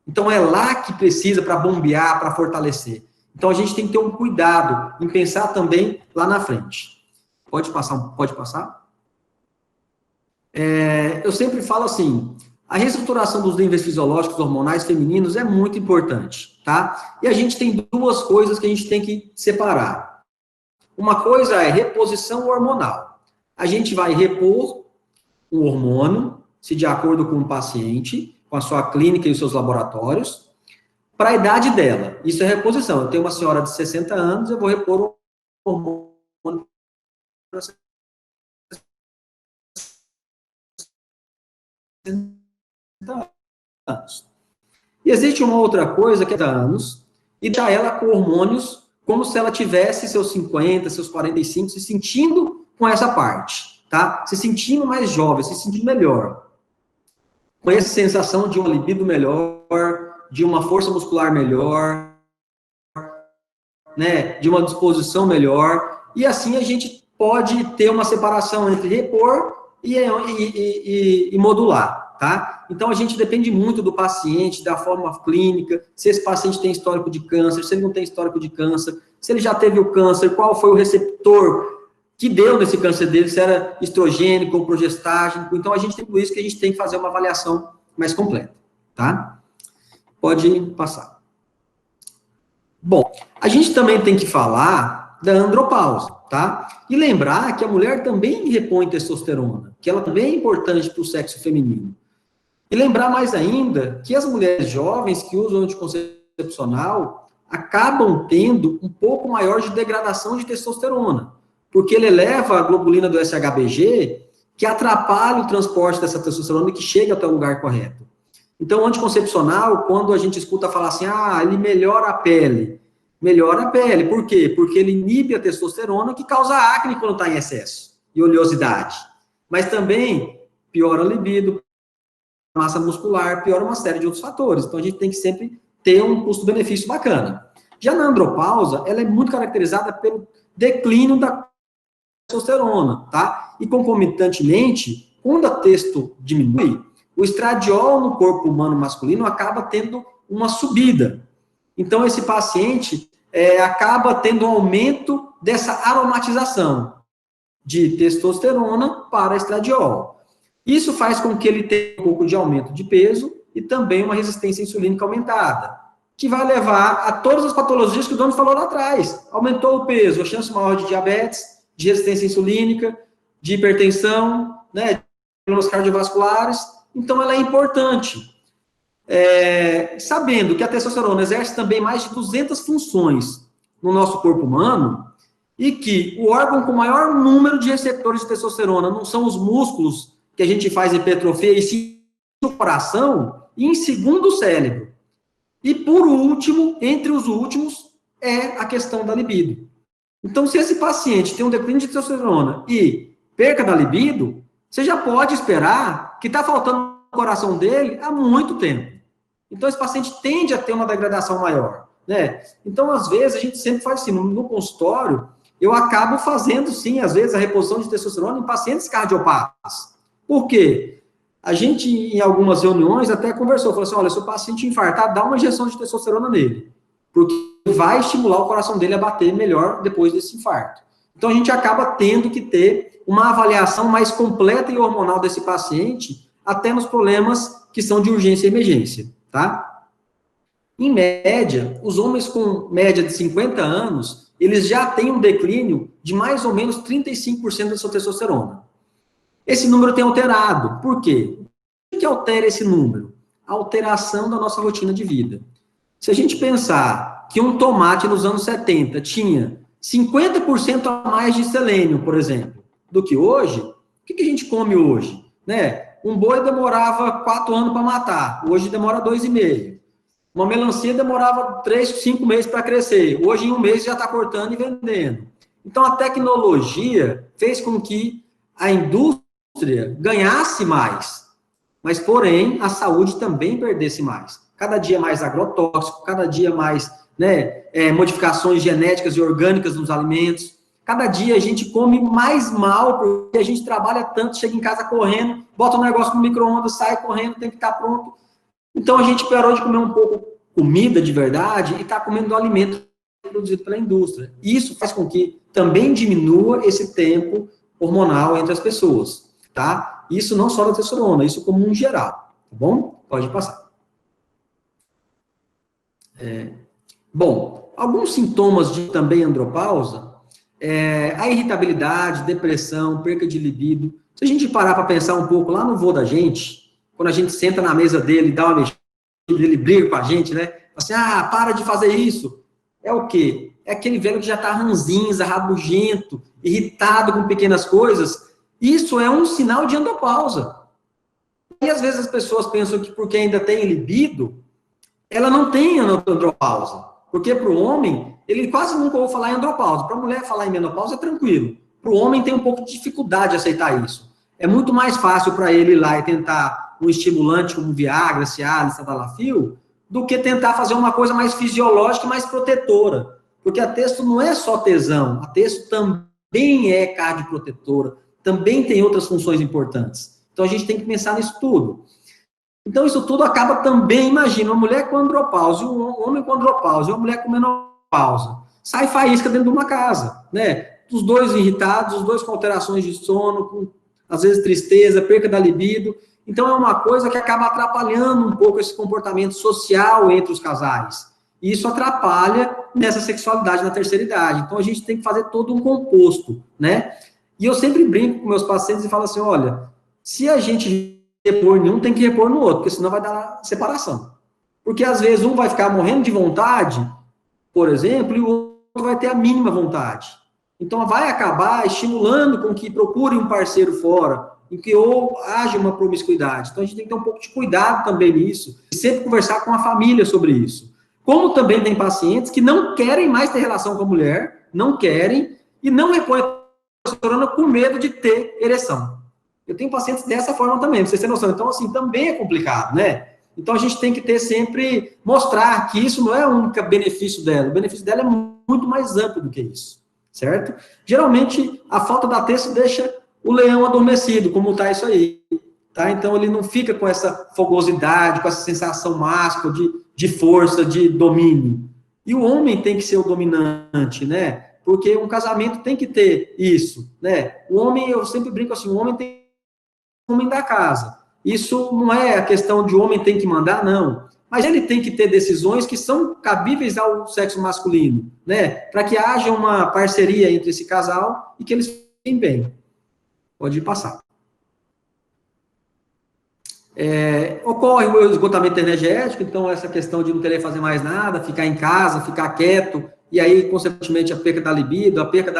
S3: Então é lá que precisa para bombear, para fortalecer. Então a gente tem que ter um cuidado em pensar também lá na frente. Pode passar? Pode passar? Eu sempre falo assim, a reestruturação dos níveis fisiológicos hormonais femininos é muito importante, tá? E a gente tem duas coisas que a gente tem que separar. Uma coisa é reposição hormonal. A gente vai repor um hormônio, se de acordo com o paciente, com a sua clínica e os seus laboratórios, para a idade dela. Isso é reposição. Eu tenho uma senhora de 60 anos, eu vou repor um hormônio para 60 anos. E existe uma outra coisa que é 30 anos, e dá ela com hormônios como se ela tivesse seus 50, seus 45, se sentindo com essa parte, tá? Se sentindo mais jovem, se sentindo melhor. Com essa sensação de uma libido melhor, de uma força muscular melhor, né? De uma disposição melhor, e assim a gente pode ter uma separação entre repor e modular, tá? Então, a gente depende muito do paciente, da forma clínica, se esse paciente tem histórico de câncer, se ele não tem histórico de câncer, se ele já teve o câncer, qual foi o receptor que deu nesse câncer dele, se era estrogênico ou progestágeno. Então, a gente tem tudo isso que a gente tem que fazer uma avaliação mais completa, tá? Pode passar. Bom, a gente também tem que falar da andropausa, tá? E lembrar que a mulher também repõe testosterona, que ela também é importante para o sexo feminino. E lembrar mais ainda que as mulheres jovens que usam anticoncepcional acabam tendo um pouco maior de degradação de testosterona, porque ele eleva a globulina do SHBG, que atrapalha o transporte dessa testosterona e que chega até o lugar correto. Então, o anticoncepcional, quando a gente escuta falar assim, ele melhora a pele. Melhora a pele, por quê? Porque ele inibe a testosterona, que causa acne quando está em excesso, e oleosidade. Mas também piora a libido, massa muscular, piora uma série de outros fatores. Então, a gente tem que sempre ter um custo-benefício bacana. Já na andropausa, ela é muito caracterizada pelo declínio da testosterona, tá? E concomitantemente, quando a testo diminui, o estradiol no corpo humano masculino acaba tendo uma subida. Então, esse paciente acaba tendo um aumento dessa aromatização de testosterona para estradiol. Isso faz com que ele tenha um pouco de aumento de peso e também uma resistência insulínica aumentada, que vai levar a todas as patologias que o Dono falou lá atrás. Aumentou o peso, a chance maior de diabetes, de resistência insulínica, de hipertensão, né, de problemas cardiovasculares. Então, ela é importante. Sabendo que a testosterona exerce também mais de 200 funções no nosso corpo humano, e que o órgão com maior número de receptores de testosterona não são os músculos que a gente faz hipertrofia, e sim o coração, e em segundo o cérebro. E por último, entre os últimos, é a questão da libido. Então, se esse paciente tem um declínio de testosterona e perca da libido, você já pode esperar que está faltando no coração dele há muito tempo. Então, esse paciente tende a ter uma degradação maior, né? Então, às vezes, a gente sempre faz assim, no consultório, eu acabo fazendo, sim, às vezes, a reposição de testosterona em pacientes cardiopatas. Por quê? A gente, em algumas reuniões, até conversou, falou assim, olha, se o paciente infartar, dá uma injeção de testosterona nele, porque vai estimular o coração dele a bater melhor depois desse infarto. Então, a gente acaba tendo que ter uma avaliação mais completa e hormonal desse paciente, até nos problemas que são de urgência e emergência, tá? Em média, os homens com média de 50 anos, eles já têm um declínio de mais ou menos 35% da sua testosterona. Esse número tem alterado. Por quê? O que altera esse número? A alteração da nossa rotina de vida. Se a gente pensar que um tomate nos anos 70 tinha 50% a mais de selênio, por exemplo, do que hoje, o que a gente come hoje? Né? Um boi demorava 4 anos para matar, hoje demora 2,5. Uma melancia demorava 3, 5 meses para crescer, hoje em 1 mês já está cortando e vendendo. Então, a tecnologia fez com que a indústria ganhasse mais. mas, porém, a saúde também perdesse mais. Cada dia mais agrotóxico, cada dia mais, né, modificações genéticas e orgânicas nos alimentos. Cada dia a gente come mais mal, porque a gente trabalha tanto, chega em casa correndo, bota um negócio no micro-ondas, sai correndo, tem que estar pronto. Então, a gente parou de comer um pouco comida de verdade e está comendo alimento produzido pela indústria. Isso faz com que também diminua esse tempo hormonal entre as pessoas, tá? Isso não só da testosterona, isso como um geral, tá bom? Pode passar. Bom, alguns sintomas de também andropausa, a irritabilidade, depressão, perca de libido. Se a gente parar para pensar um pouco lá no vô da gente, quando a gente senta na mesa dele e dá uma mexida, ele briga com a gente, né? Assim, para de fazer isso. É o quê? É aquele velho que já está ranzinza, rabugento, irritado com pequenas coisas. Isso é um sinal de andropausa. E às vezes as pessoas pensam que porque ainda tem libido, ela não tem andropausa. Porque para o homem, ele quase nunca ouve falar em andropausa. Para a mulher falar em menopausa é tranquilo. Para o homem tem um pouco de dificuldade de aceitar isso. É muito mais fácil para ele ir lá e tentar um estimulante como Viagra, Cialis, Tadalafil, do que tentar fazer uma coisa mais fisiológica e mais protetora. Porque a testo não é só tesão, a testo também é cardioprotetora, também tem outras funções importantes. Então a gente tem que pensar nisso tudo. Então isso tudo acaba também, imagina, uma mulher com andropausa, um homem com andropausa, uma mulher com menopausa. Sai faísca dentro de uma casa, né? Os dois irritados, os dois com alterações de sono, com, às vezes, tristeza, perca da libido. Então, é uma coisa que acaba atrapalhando um pouco esse comportamento social entre os casais. E isso atrapalha nessa sexualidade na terceira idade. Então, a gente tem que fazer todo um composto, né? E eu sempre brinco com meus pacientes e falo assim, olha, se a gente repor nenhum, tem que repor no outro, porque senão vai dar separação. Porque, às vezes, um vai ficar morrendo de vontade, por exemplo, e o outro vai ter a mínima vontade. Então, vai acabar estimulando com que procure um parceiro fora, em que ou haja uma promiscuidade. Então, a gente tem que ter um pouco de cuidado também nisso, e sempre conversar com a família sobre isso. Como também tem pacientes que não querem mais ter relação com a mulher, não querem, e não repõem a testosterona com medo de ter ereção. Eu tenho pacientes dessa forma também, pra vocês terem noção. Então, assim, também é complicado, né? Então, a gente tem que ter sempre, mostrar que isso não é o único benefício dela. O benefício dela é muito mais amplo do que isso, certo? Geralmente, a falta da testo deixa o leão adormecido, como está isso aí, tá? Então, ele não fica com essa fogosidade, com essa sensação máscula de força, de domínio. E o homem tem que ser o dominante, né? Porque um casamento tem que ter isso, né? O homem, eu sempre brinco assim, o homem tem que ser o homem da casa. Isso não é a questão de o homem tem que mandar, não. Mas ele tem que ter decisões que são cabíveis ao sexo masculino, né? Para que haja uma parceria entre esse casal e que eles fiquem bem. Pode passar. Ocorre o esgotamento energético, então essa questão de não querer fazer mais nada, ficar em casa, ficar quieto, e aí, consequentemente, a perca da libido, a perca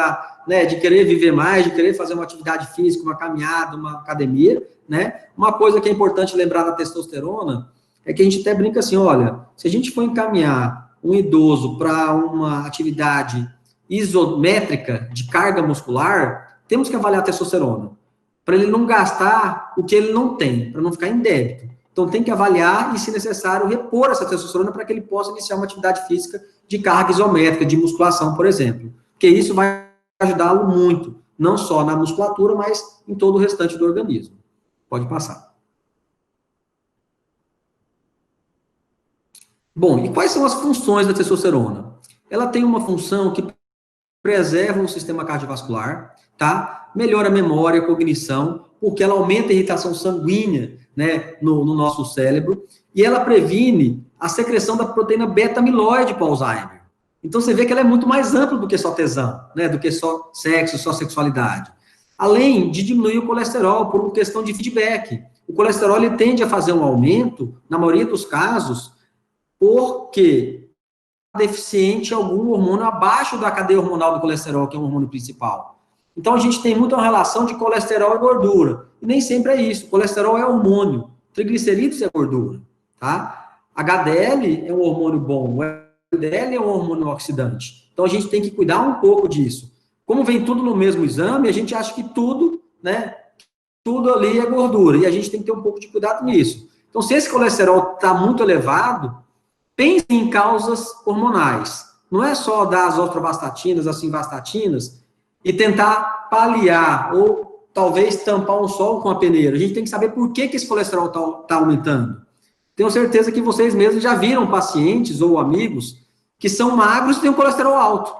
S3: de querer viver mais, de querer fazer uma atividade física, uma caminhada, uma academia, né? Uma coisa que é importante lembrar da testosterona é que a gente até brinca assim, olha, se a gente for encaminhar um idoso para uma atividade isométrica de carga muscular, temos que avaliar a testosterona, para ele não gastar o que ele não tem, para não ficar em débito. Então, tem que avaliar e, se necessário, repor essa testosterona para que ele possa iniciar uma atividade física de carga isométrica, de musculação, por exemplo. Porque isso vai ajudá-lo muito, não só na musculatura, mas em todo o restante do organismo. Pode passar. Bom, e quais são as funções da testosterona? Ela tem uma função que preserva o sistema cardiovascular, tá? Melhora a memória, a cognição, porque ela aumenta a irritação sanguínea, né, no nosso cérebro, e ela previne a secreção da proteína beta-amiloide para o Alzheimer. Então, você vê que ela é muito mais ampla do que só tesão, né, do que só sexo, só sexualidade. Além de diminuir o colesterol por uma questão de feedback. O colesterol ele tende a fazer um aumento, na maioria dos casos, porque deficiente algum hormônio abaixo da cadeia hormonal do colesterol, que é o hormônio principal. Então, a gente tem muito uma relação de colesterol e gordura. E nem sempre é isso. O colesterol é hormônio. Triglicerídeos é gordura. Tá? HDL é um hormônio bom. O LDL é um hormônio oxidante. Então, a gente tem que cuidar um pouco disso. Como vem tudo no mesmo exame, a gente acha que tudo, né, tudo ali é gordura, e a gente tem que ter um pouco de cuidado nisso. Então, se esse colesterol está muito elevado, pense em causas hormonais. Não é só dar as atorvastatinas, as simvastatinas, e tentar paliar, ou talvez tampar um sol com a peneira. A gente tem que saber por que esse colesterol está aumentando. Tenho certeza que vocês mesmos já viram pacientes ou amigos que são magros e têm um colesterol alto.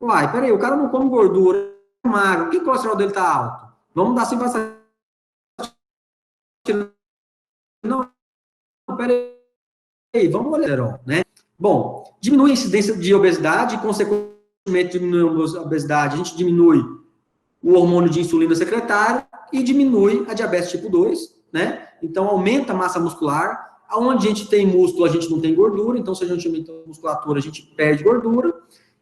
S3: Uai, peraí, o cara não come gordura, é magro, por que o colesterol dele está alto? Vamos dar simvastatina. Não, peraí, vamos olhar, né? Bom, diminui a incidência de obesidade e, consequentemente, diminui a obesidade, a gente diminui o hormônio de insulina secretário e diminui a diabetes tipo 2, né? Então, aumenta a massa muscular. Onde a gente tem músculo, a gente não tem gordura, então, se a gente aumenta a musculatura, a gente perde gordura.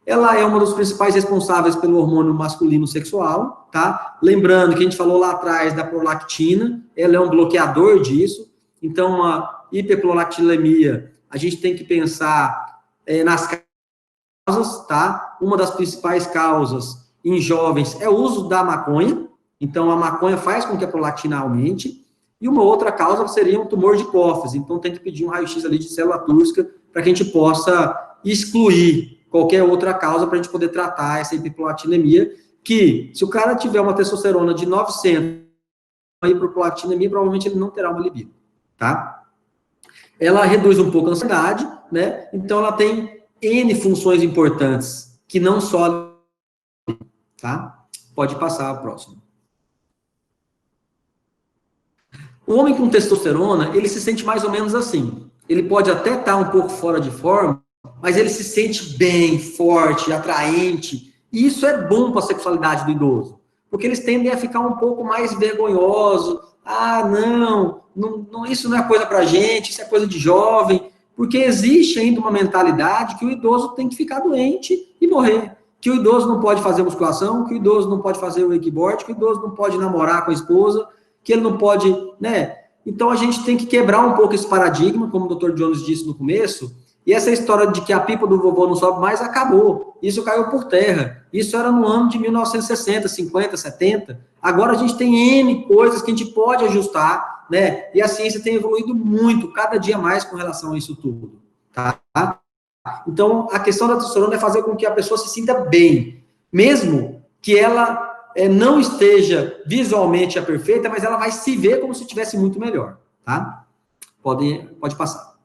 S3: Ela é uma dos principais responsáveis pelo hormônio masculino sexual, tá? Lembrando que a gente falou lá atrás da prolactina, ela é um bloqueador disso. Então, a hiperprolactinemia, a gente tem que pensar nas causas, tá? Uma das principais causas em jovens é o uso da maconha. Então, a maconha faz com que a prolactina aumente. E uma outra causa seria um tumor de hipófise. Então, tem que pedir um raio-x ali de célula túrcica para que a gente possa excluir qualquer outra causa para a gente poder tratar essa hiperprolactinemia, que, se o cara tiver uma testosterona de 900, a hiperprolactinemia, provavelmente ele não terá uma libido, tá? Ela reduz um pouco a ansiedade, né? Então, ela tem N funções importantes, que não só, tá? Pode passar a próxima. O homem com testosterona, ele se sente mais ou menos assim. Ele pode até estar um pouco fora de forma, mas ele se sente bem, forte, atraente. E isso é bom para a sexualidade do idoso, porque eles tendem a ficar um pouco mais vergonhosos. Ah, não, isso não é coisa para gente, isso é coisa de jovem. Porque existe ainda uma mentalidade que o idoso tem que ficar doente e morrer. Que o idoso não pode fazer musculação, que o idoso não pode fazer wakeboard, que o idoso não pode namorar com a esposa, que ele não pode, né? Então, a gente tem que quebrar um pouco esse paradigma, como o Dr. Jones disse no começo, e essa história de que a pipa do vovô não sobe mais, acabou. Isso caiu por terra. Isso era no ano de 1960, 50, 70. Agora, a gente tem N coisas que a gente pode ajustar, né? E a ciência tem evoluído muito, cada dia mais com relação a isso tudo, tá? Então, a questão da testosterona é fazer com que a pessoa se sinta bem, mesmo que ela não esteja visualmente perfeita, mas ela vai se ver como se estivesse muito melhor, tá? Pode passar.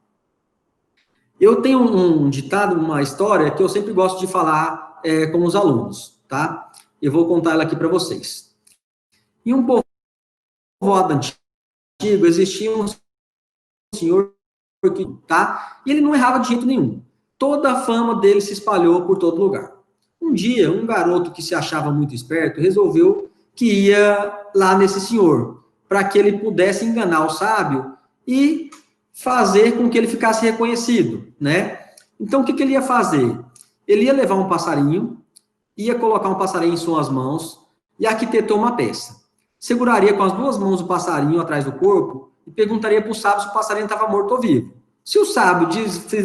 S3: Eu tenho um ditado, uma história, que eu sempre gosto de falar com os alunos, tá? Eu vou contar ela aqui para vocês. Em um povoado antigo, existia um senhor, tá? E ele não errava de jeito nenhum. Toda a fama dele se espalhou por todo lugar. Um dia, um garoto que se achava muito esperto resolveu que ia lá nesse senhor, para que ele pudesse enganar o sábio e fazer com que ele ficasse reconhecido, né? Então, o que ele ia fazer? Ele ia levar um passarinho, ia colocar um passarinho em suas mãos e arquitetou uma peça. Seguraria com as duas mãos o passarinho atrás do corpo e perguntaria para o sábio se o passarinho estava morto ou vivo. Se o sábio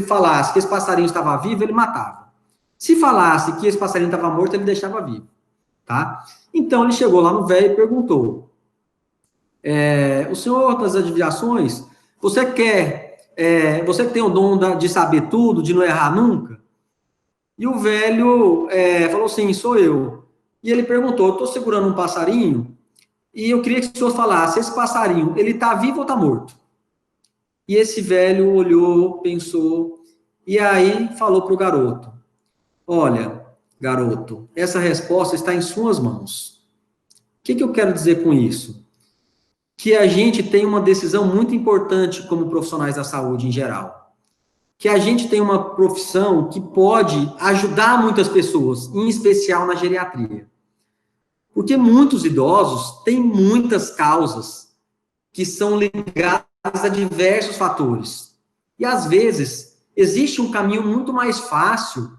S3: falasse que esse passarinho estava vivo, ele matava. Se falasse que esse passarinho estava morto, ele deixava vivo, tá? Então, ele chegou lá no velho e perguntou, o senhor das adivinhações, você que tem o dom de saber tudo, de não errar nunca? E o velho falou assim, sou eu. E ele perguntou, eu estou segurando um passarinho e eu queria que o senhor falasse, esse passarinho, ele está vivo ou está morto? E esse velho olhou, pensou, e aí falou para o garoto, olha, garoto, essa resposta está em suas mãos. O que eu quero dizer com isso? Que a gente tem uma decisão muito importante como profissionais da saúde em geral. Que a gente tem uma profissão que pode ajudar muitas pessoas, em especial na geriatria. Porque muitos idosos têm muitas causas que são ligadas a diversos fatores. E, às vezes, existe um caminho muito mais fácil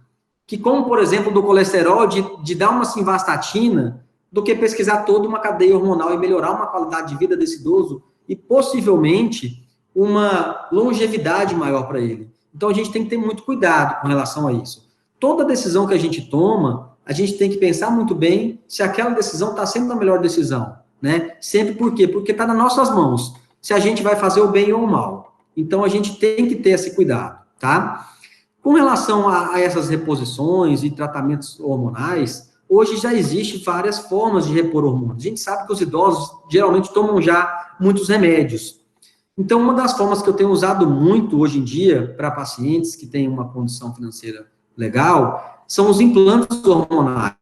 S3: que, como, por exemplo, do colesterol, de dar uma simvastatina, do que pesquisar toda uma cadeia hormonal e melhorar uma qualidade de vida desse idoso e, possivelmente, uma longevidade maior para ele. Então, a gente tem que ter muito cuidado com relação a isso. Toda decisão que a gente toma, a gente tem que pensar muito bem se aquela decisão está sendo a melhor decisão. né? Sempre por quê? Porque está nas nossas mãos, se a gente vai fazer o bem ou o mal. Então, a gente tem que ter esse cuidado, tá? Com relação a essas reposições e tratamentos hormonais, hoje já existe várias formas de repor hormônios. A gente sabe que os idosos geralmente tomam já muitos remédios. Então, uma das formas que eu tenho usado muito hoje em dia para pacientes que têm uma condição financeira legal são os implantes hormonais,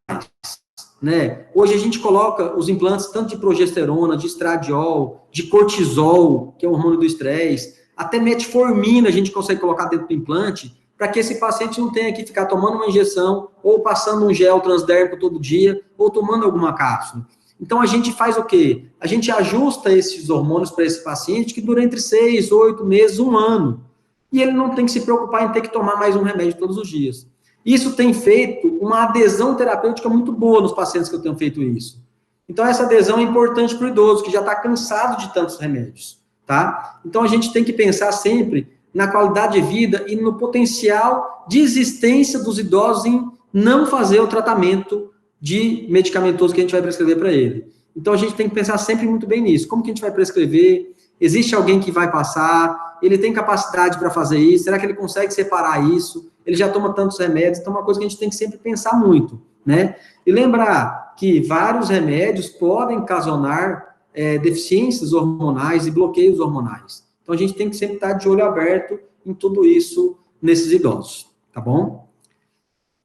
S3: né? Hoje a gente coloca os implantes tanto de progesterona, de estradiol, de cortisol, que é o hormônio do estresse, até metformina a gente consegue colocar dentro do implante, para que esse paciente não tenha que ficar tomando uma injeção, ou passando um gel transdérmico todo dia, ou tomando alguma cápsula. Então, a gente faz o quê? A gente ajusta esses hormônios para esse paciente que dura entre 6, 8 meses, 1 ano. E ele não tem que se preocupar em ter que tomar mais um remédio todos os dias. Isso tem feito uma adesão terapêutica muito boa nos pacientes que eu tenho feito isso. Então, essa adesão é importante para o idoso, que já está cansado de tantos remédios, tá? Então, a gente tem que pensar sempre na qualidade de vida e no potencial de existência dos idosos em não fazer o tratamento de medicamentoso que a gente vai prescrever para ele. Então, a gente tem que pensar sempre muito bem nisso. Como que a gente vai prescrever? Existe alguém que vai passar? Ele tem capacidade para fazer isso? Será que ele consegue separar isso? Ele já toma tantos remédios? Então, é uma coisa que a gente tem que sempre pensar muito, né? E lembrar que vários remédios podem ocasionar deficiências hormonais e bloqueios hormonais. Então, a gente tem que sempre estar de olho aberto em tudo isso nesses idosos, tá bom?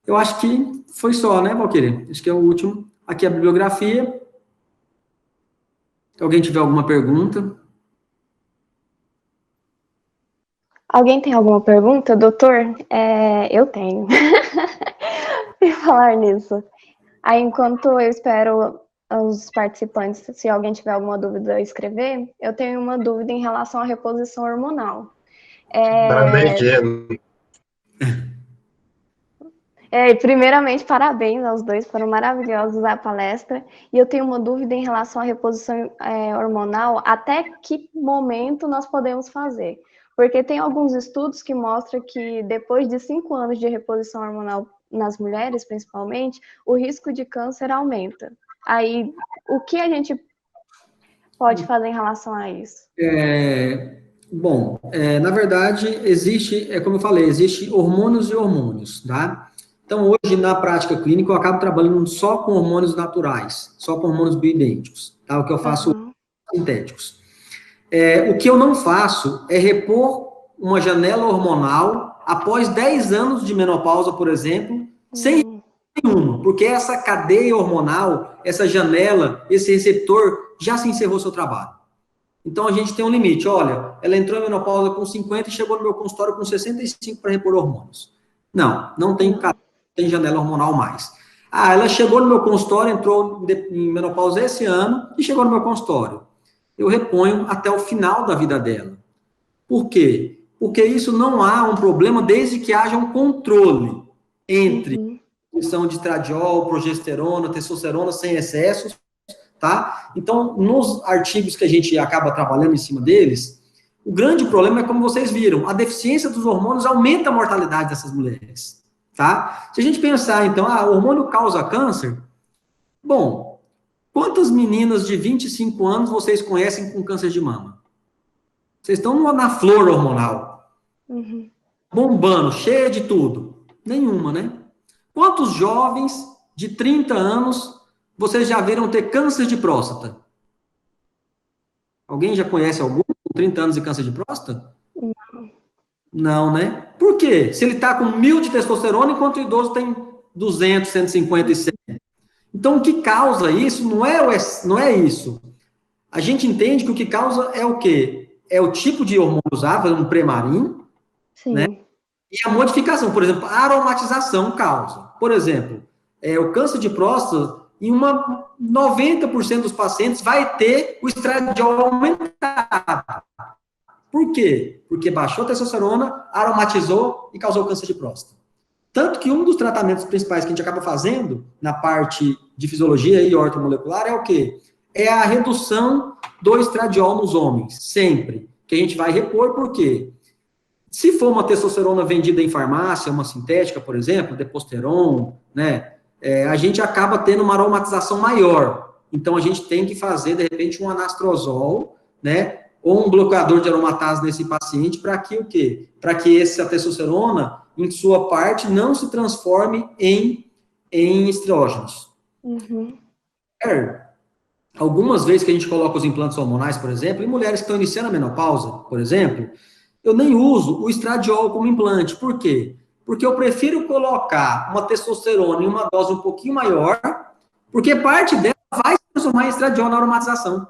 S3: Eu acho que foi só, né, Valquíria? Acho que é o último. Aqui é a bibliografia. Se alguém tiver alguma pergunta.
S1: Alguém tem alguma pergunta, doutor? Eu tenho. E falar nisso. Aí, enquanto eu espero os participantes, se alguém tiver alguma dúvida, escrever, eu tenho uma dúvida em relação à reposição hormonal. Primeiramente, parabéns aos dois, foram maravilhosos a palestra. E eu tenho uma dúvida em relação à reposição hormonal, até que momento nós podemos fazer? Porque tem alguns estudos que mostram que depois de 5 anos de reposição hormonal nas mulheres, principalmente, o risco de câncer aumenta. Aí, o que a gente pode fazer em relação a isso?
S3: Na verdade, existe, como eu falei, existe hormônios e hormônios, tá? Então, hoje, na prática clínica, eu acabo trabalhando só com hormônios naturais, só com hormônios bioidênticos, tá? O que eu faço sintéticos. O que eu não faço é repor uma janela hormonal após 10 anos de menopausa, por exemplo, sem nenhuma, porque essa cadeia hormonal, essa janela, esse receptor, já se encerrou seu trabalho. Então, a gente tem um limite. Olha, ela entrou em menopausa com 50 e chegou no meu consultório com 65 para repor hormônios. Não tem janela hormonal mais. Ela chegou no meu consultório, entrou em menopausa esse ano e chegou no meu consultório. Eu reponho até o final da vida dela. Por quê? Porque isso não há um problema desde que haja um controle entre produção de estradiol, progesterona, testosterona sem excessos, tá? Então, nos artigos que a gente acaba trabalhando em cima deles, o grande problema é, como vocês viram, a deficiência dos hormônios aumenta a mortalidade dessas mulheres, tá? Se a gente pensar, então, o hormônio causa câncer, bom, quantas meninas de 25 anos vocês conhecem com câncer de mama? Vocês estão na flor hormonal, bombando, cheia de tudo. Nenhuma, né? Quantos jovens de 30 anos vocês já viram ter câncer de próstata? Alguém já conhece algum com 30 anos de câncer de próstata? Não, né? Por quê? Se ele está com 1.000 de testosterona, enquanto o idoso tem 200, 150 e 100. Então, o que causa isso não é isso. A gente entende que o que causa é o quê? É o tipo de hormônio usado, um premarin, né? E a modificação, por exemplo, a aromatização causa. Por exemplo, o câncer de próstata, em 90% dos pacientes vai ter o estradiol aumentado. Por quê? Porque baixou a testosterona, aromatizou e causou câncer de próstata. Tanto que um dos tratamentos principais que a gente acaba fazendo na parte de fisiologia e ortomolecular é o quê? É a redução do estradiol nos homens, sempre. Que a gente vai repor, por quê? Se for uma testosterona vendida em farmácia, uma sintética, por exemplo, Deposteron, né? A gente acaba tendo uma aromatização maior. Então, a gente tem que fazer, de repente, um anastrozol, né, ou um bloqueador de aromatase nesse paciente, para que o quê? Para que essa testosterona, em sua parte, não se transforme em estrógenos.
S1: Uhum.
S3: Algumas vezes que a gente coloca os implantes hormonais, por exemplo, em mulheres que estão iniciando a menopausa, por exemplo, eu nem uso o estradiol como implante. Por quê? Porque eu prefiro colocar uma testosterona em uma dose um pouquinho maior, porque parte dela vai se transformar em estradiol na aromatização.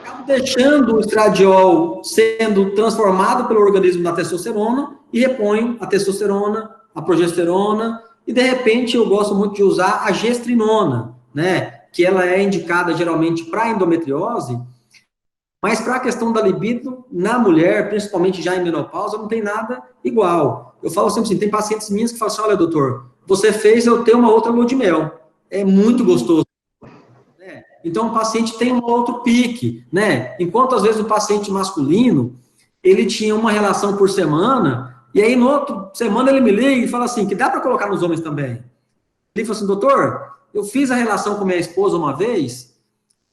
S3: Acabo deixando o estradiol sendo transformado pelo organismo na testosterona e reponho a testosterona, a progesterona, e de repente eu gosto muito de usar a gestrinona, né? Que ela é indicada geralmente para endometriose, mas para a questão da libido, na mulher, principalmente já em menopausa, não tem nada igual. Eu falo sempre assim, tem pacientes minhas que falam assim, olha, doutor, você fez eu ter uma outra lua de mel. É muito gostoso. Né? Então, o paciente tem um outro pique, né? Enquanto, às vezes, o paciente masculino, ele tinha uma relação por semana, e aí, no outro semana, ele me liga e fala assim, que dá para colocar nos homens também. Ele falou assim, doutor, eu fiz a relação com minha esposa uma vez,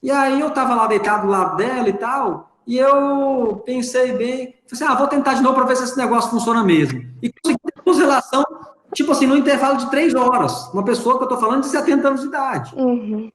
S3: e aí eu estava lá deitado do lado dela e tal, e eu pensei bem, falei assim, vou tentar de novo para ver se esse negócio funciona mesmo. E consegui ter relação, tipo assim, no intervalo de 3 horas. Uma pessoa que eu estou falando de 70 anos de idade.
S1: Uhum.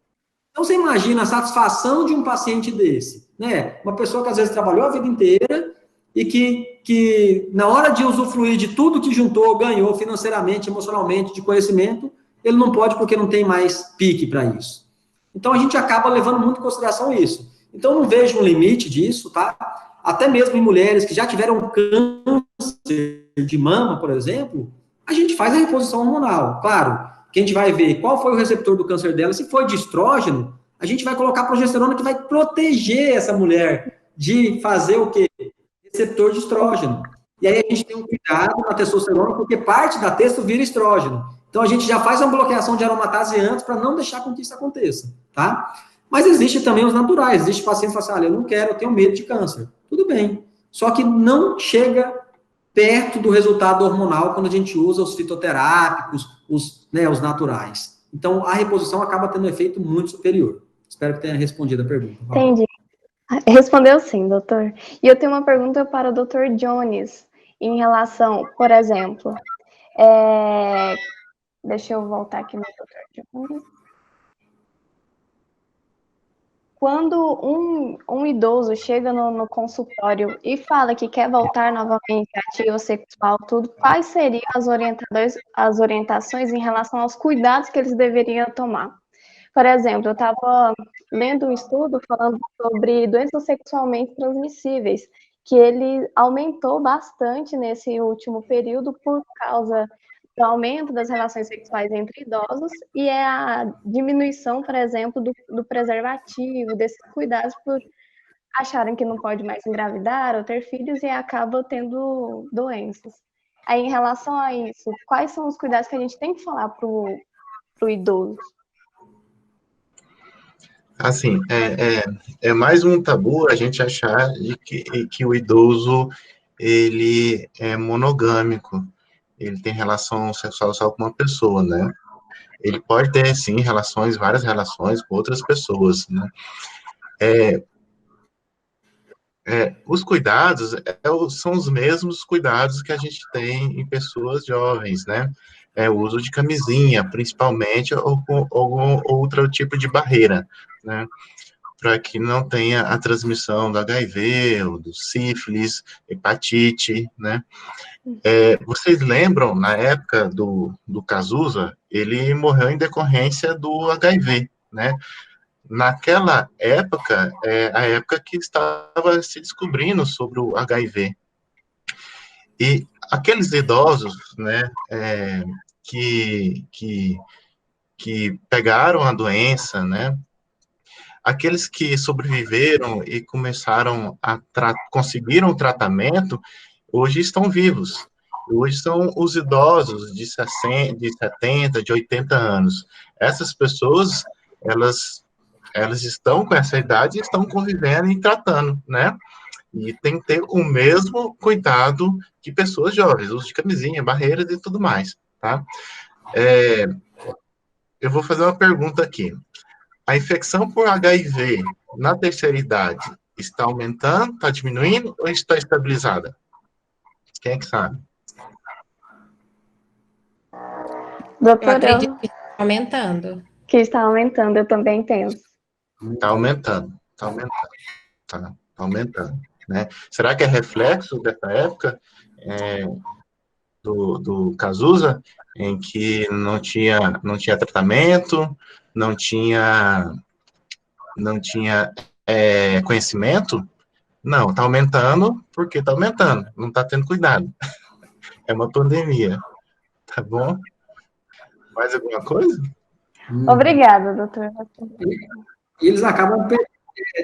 S3: Então, você imagina a satisfação de um paciente desse, né? Uma pessoa que às vezes trabalhou a vida inteira e que na hora de usufruir de tudo que juntou, ganhou financeiramente, emocionalmente, de conhecimento, ele não pode porque não tem mais pique para isso. Então, a gente acaba levando muito em consideração isso. Então, não vejo um limite disso, tá? Até mesmo em mulheres que já tiveram câncer de mama, por exemplo, a gente faz a reposição hormonal. Claro, que a gente vai ver qual foi o receptor do câncer dela. Se foi de estrógeno, a gente vai colocar progesterona que vai proteger essa mulher de fazer o quê? Receptor de estrógeno. E aí a gente tem um cuidado na testosterona, porque parte da testo vira estrógeno. Então, a gente já faz uma bloqueação de aromatase antes para não deixar com que isso aconteça, tá? Mas existe também os naturais. Existe paciente que fala assim, eu não quero, eu tenho medo de câncer. Tudo bem. Só que não chega perto do resultado hormonal quando a gente usa os fitoterápicos, os naturais. Então, a reposição acaba tendo um efeito muito superior. Espero que tenha respondido a pergunta.
S1: Entendi. Respondeu sim, doutor. E eu tenho uma pergunta para o doutor Jones, em relação, por exemplo, deixa eu voltar aqui no doutor Jones. Quando um idoso chega no consultório e fala que quer voltar novamente ativo sexual, tudo, quais seriam as orientações em relação aos cuidados que eles deveriam tomar? Por exemplo, eu estava lendo um estudo falando sobre doenças sexualmente transmissíveis, que ele aumentou bastante nesse último período por causa do aumento das relações sexuais entre idosos e a diminuição, por exemplo, do preservativo, desses cuidados por acharem que não pode mais engravidar ou ter filhos e acabam tendo doenças. Aí, em relação a isso, quais são os cuidados que a gente tem que falar para o idoso?
S2: Assim, é mais um tabu a gente achar de que o idoso, ele é monogâmico, ele tem relação sexual só com uma pessoa, né? Ele pode ter, sim, várias relações com outras pessoas, né? Os cuidados são os mesmos cuidados que a gente tem em pessoas jovens, né? O uso de camisinha, principalmente, ou com algum outro tipo de barreira, né? Para que não tenha a transmissão do HIV, ou do sífilis, hepatite, né? Vocês lembram, na época do Cazuza, ele morreu em decorrência do HIV, né? Naquela época, a época que estava se descobrindo sobre o HIV. E aqueles idosos, né, que pegaram a doença, né, aqueles que sobreviveram e conseguiram o tratamento, hoje estão vivos. Hoje são os idosos de 60, de 70, de 80 anos. Essas pessoas, elas estão com essa idade e estão convivendo e tratando, né? E tem que ter o mesmo cuidado que pessoas jovens, uso de camisinha, barreiras e tudo mais, tá? Eu vou fazer uma pergunta aqui. A infecção por HIV na terceira idade está aumentando, está diminuindo ou está estabilizada? Quem é que sabe?
S4: Eu
S1: Doutora,
S4: acredito que está aumentando.
S1: que está aumentando, eu também penso.
S2: Está aumentando, tá aumentando, né? Será que é reflexo dessa época do Cazuza, em que não tinha tratamento, não tinha conhecimento? Não, está aumentando porque está aumentando, não está tendo cuidado. É uma pandemia, tá bom? Mais alguma coisa?
S1: Obrigada, doutor.
S3: E eles acabam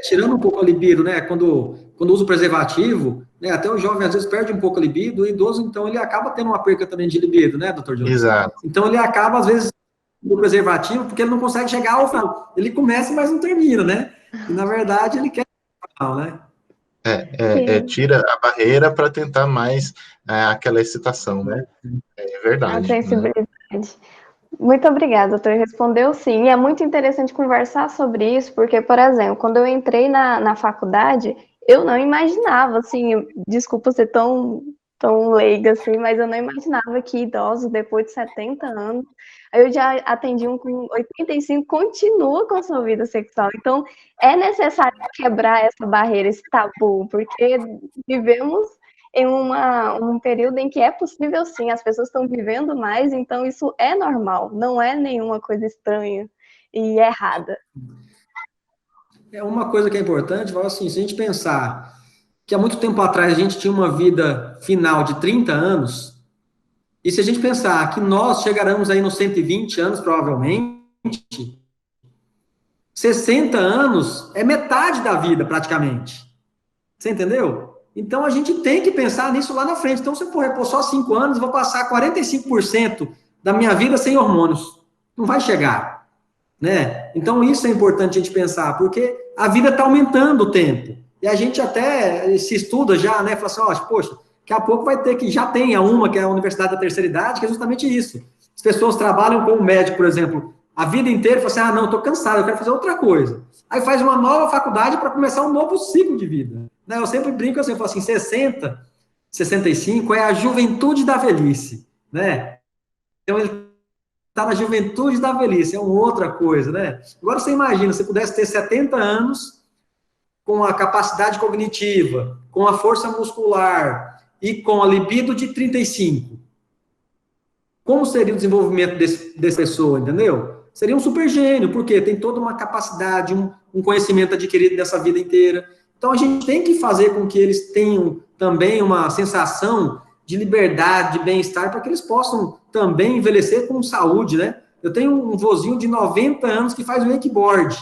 S3: tirando um pouco a libido, né? Quando usa o preservativo, né? Até o jovem às vezes perde um pouco a libido, o idoso, então, ele acaba tendo uma perca também de libido, né, doutor Jones?
S2: Exato.
S3: Então, ele acaba, às vezes, no preservativo, porque ele não consegue chegar ao final. Ele começa, mas não termina, né? E, na verdade, ele quer o final, né?
S2: Tira a barreira para tentar mais aquela excitação, né? É
S1: A
S2: verdade.
S1: sensibilidade. Muito obrigada, doutor. Respondeu sim. E é muito interessante conversar sobre isso, porque, por exemplo, quando eu entrei na faculdade, eu não imaginava, assim, desculpa ser tão leiga assim, mas eu não imaginava que idosos, depois de 70 anos, aí eu já atendi um com 85, continua com a sua vida sexual. Então, é necessário quebrar essa barreira, esse tabu, porque vivemos em um período em que é possível sim, as pessoas estão vivendo mais, então isso é normal, não é nenhuma coisa estranha e errada.
S3: É uma coisa que é importante, assim, se a gente pensar que há muito tempo atrás a gente tinha uma vida final de 30 anos, e se a gente pensar que nós chegaremos aí nos 120 anos, provavelmente, 60 anos é metade da vida, praticamente. Você entendeu? Então, a gente tem que pensar nisso lá na frente. Então, se eu for repor só 5 anos, vou passar 45% da minha vida sem hormônios. Não vai chegar, né? Então, isso é importante a gente pensar, porque a vida está aumentando o tempo. E a gente até se estuda já, né? Fala assim, ó, poxa, daqui a pouco vai ter que, já tenha uma, que é a Universidade da Terceira Idade, que é justamente isso. As pessoas trabalham como médico, por exemplo, a vida inteira, e falam assim, não, estou cansado, eu quero fazer outra coisa. Aí faz uma nova faculdade para começar um novo ciclo de vida. Né? Eu sempre brinco assim, eu falo assim, 60, 65 é a juventude da velhice, né? Então, ele está na juventude da velhice, é uma outra coisa, né? Agora, você imagina, se pudesse ter 70 anos com a capacidade cognitiva, com a força muscular e com a libido de 35. Como seria o desenvolvimento dessa pessoa, entendeu? Seria um super gênio, porque tem toda uma capacidade, um conhecimento adquirido dessa vida inteira. Então, a gente tem que fazer com que eles tenham também uma sensação de liberdade, de bem-estar, para que eles possam também envelhecer com saúde, né? Eu tenho um vozinho de 90 anos que faz wakeboard,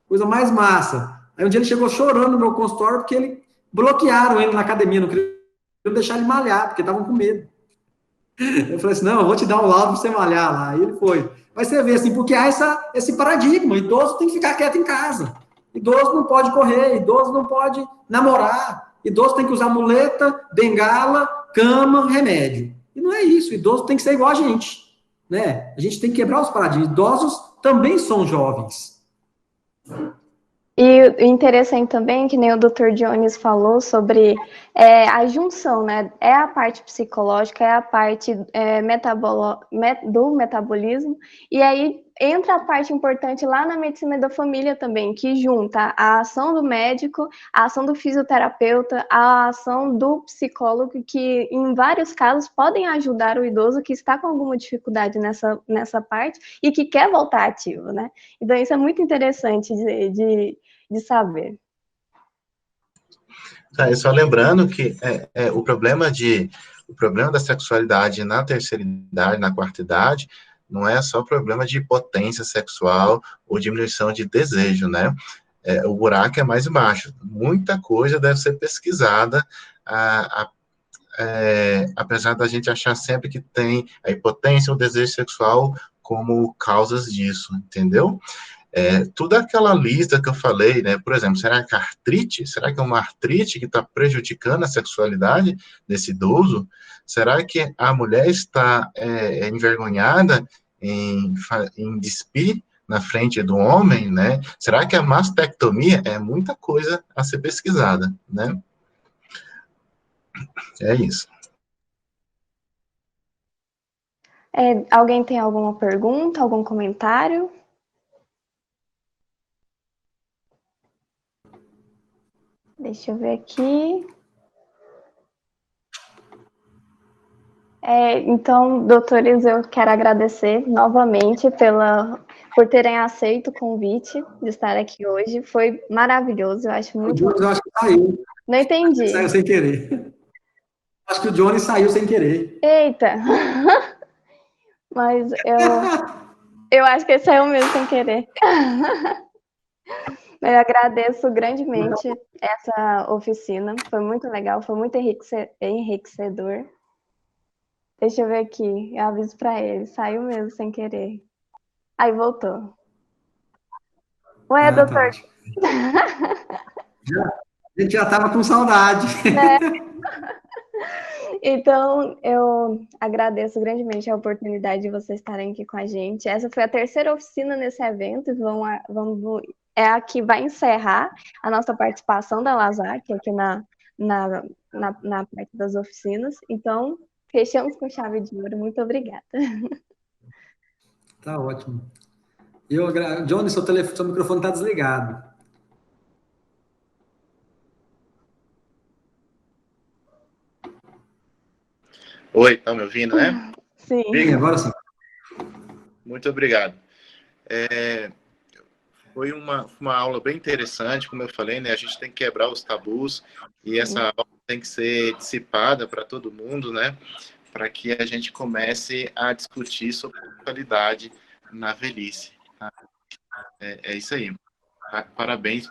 S3: coisa mais massa. Aí um dia ele chegou chorando no meu consultório porque bloquearam ele na academia, não queriam deixar ele malhar, porque estavam com medo. Eu falei assim, não, eu vou te dar um laudo para você malhar lá. E ele foi. Mas você vê assim, porque há esse paradigma, o idoso tem que ficar quieto em casa. Idoso não pode correr, idoso não pode namorar, idoso tem que usar muleta, bengala, cama, remédio. E não é isso, o idoso tem que ser igual a gente, né? A gente tem que quebrar os paradigmas. Idosos também são jovens.
S1: E o interessante também, que nem o Dr. Jones falou sobre a junção, né? É a parte psicológica, é a parte do metabolismo, e aí entra a parte importante lá na medicina da família também, que junta a ação do médico, a ação do fisioterapeuta, a ação do psicólogo, que em vários casos podem ajudar o idoso que está com alguma dificuldade nessa parte e que quer voltar ativo, né? Então isso é muito interessante de saber.
S2: E só lembrando que o problema da sexualidade na terceira idade, na quarta idade, não é só problema de potência sexual ou diminuição de desejo, né? O buraco é mais embaixo. Muita coisa deve ser pesquisada, apesar da gente achar sempre que tem a impotência ou desejo sexual como causas disso, entendeu? Toda aquela lista que eu falei, né? Por exemplo, será que artrite? Será que é uma artrite que está prejudicando a sexualidade desse idoso? Será que a mulher está envergonhada em despir na frente do homem, né? Será que a mastectomia é muita coisa a ser pesquisada, né? É isso.
S1: Alguém tem alguma pergunta, algum comentário? Deixa eu ver aqui. Então, doutores, eu quero agradecer novamente por terem aceito o convite de estar aqui hoje. Foi maravilhoso, eu acho
S3: O
S1: muito...
S3: Jones, eu acho que saiu.
S1: Não entendi.
S3: Saiu sem querer. Acho que o Johnny saiu sem querer.
S1: Eita! Mas eu acho que ele saiu mesmo sem querer. Eu agradeço grandemente essa oficina. Foi muito legal, foi muito enriquecedor. Deixa eu ver aqui, eu aviso para ele. Saiu mesmo sem querer. Aí voltou. Ué, doutor.
S3: Tá ótimo. A gente já estava com saudade.
S1: Né? Então, eu agradeço grandemente a oportunidade de vocês estarem aqui com a gente. Essa foi a terceira oficina nesse evento. É a que vai encerrar a nossa participação da LASAC aqui na parte das oficinas. Então, fechamos com chave de ouro. Muito obrigada.
S3: Tá ótimo. Johnny, seu microfone está desligado.
S2: Oi, estão me ouvindo, né?
S1: Sim.
S3: Sim, agora sim.
S2: Muito obrigado. Foi uma aula bem interessante, como eu falei, né? A gente tem que quebrar os tabus e essa aula tem que ser dissipada para todo mundo, né? Para que a gente comece a discutir sobre qualidade na velhice. Tá? É isso aí. Parabéns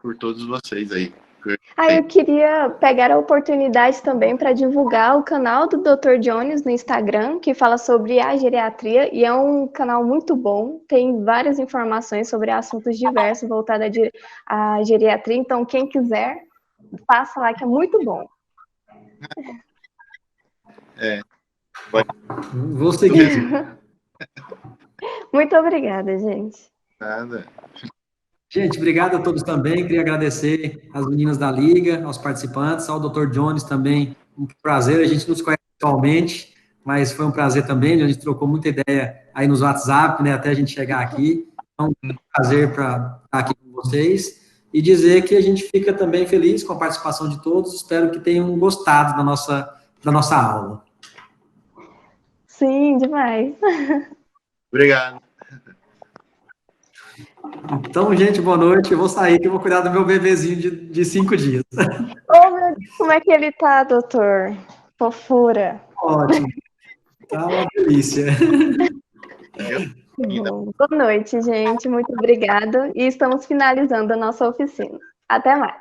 S2: por todos vocês aí.
S1: Eu queria pegar a oportunidade também para divulgar o canal do Dr. Jones no Instagram, que fala sobre a geriatria, e é um canal muito bom, tem várias informações sobre assuntos diversos voltados à geriatria, então quem quiser, passa lá, que é muito bom.
S3: Vou seguir.
S1: Muito obrigada, gente.
S2: Nada.
S3: Gente, obrigado a todos também. Queria agradecer às meninas da Liga, aos participantes, ao Dr. Jones também. Um prazer, a gente nos conhece atualmente, mas foi um prazer também. A gente trocou muita ideia aí nos WhatsApp, né, até a gente chegar aqui. Então, um prazer para estar aqui com vocês e dizer que a gente fica também feliz com a participação de todos. Espero que tenham gostado da nossa aula.
S1: Sim, demais.
S2: Obrigado.
S3: Então, gente, boa noite. Eu vou sair que eu vou cuidar do meu bebezinho de 5 dias.
S1: Oh, meu Deus, como é que ele tá, doutor? Fofura.
S3: Ótimo. Tá uma delícia.
S1: Bom, boa noite, gente. Muito obrigada. E estamos finalizando a nossa oficina. Até mais.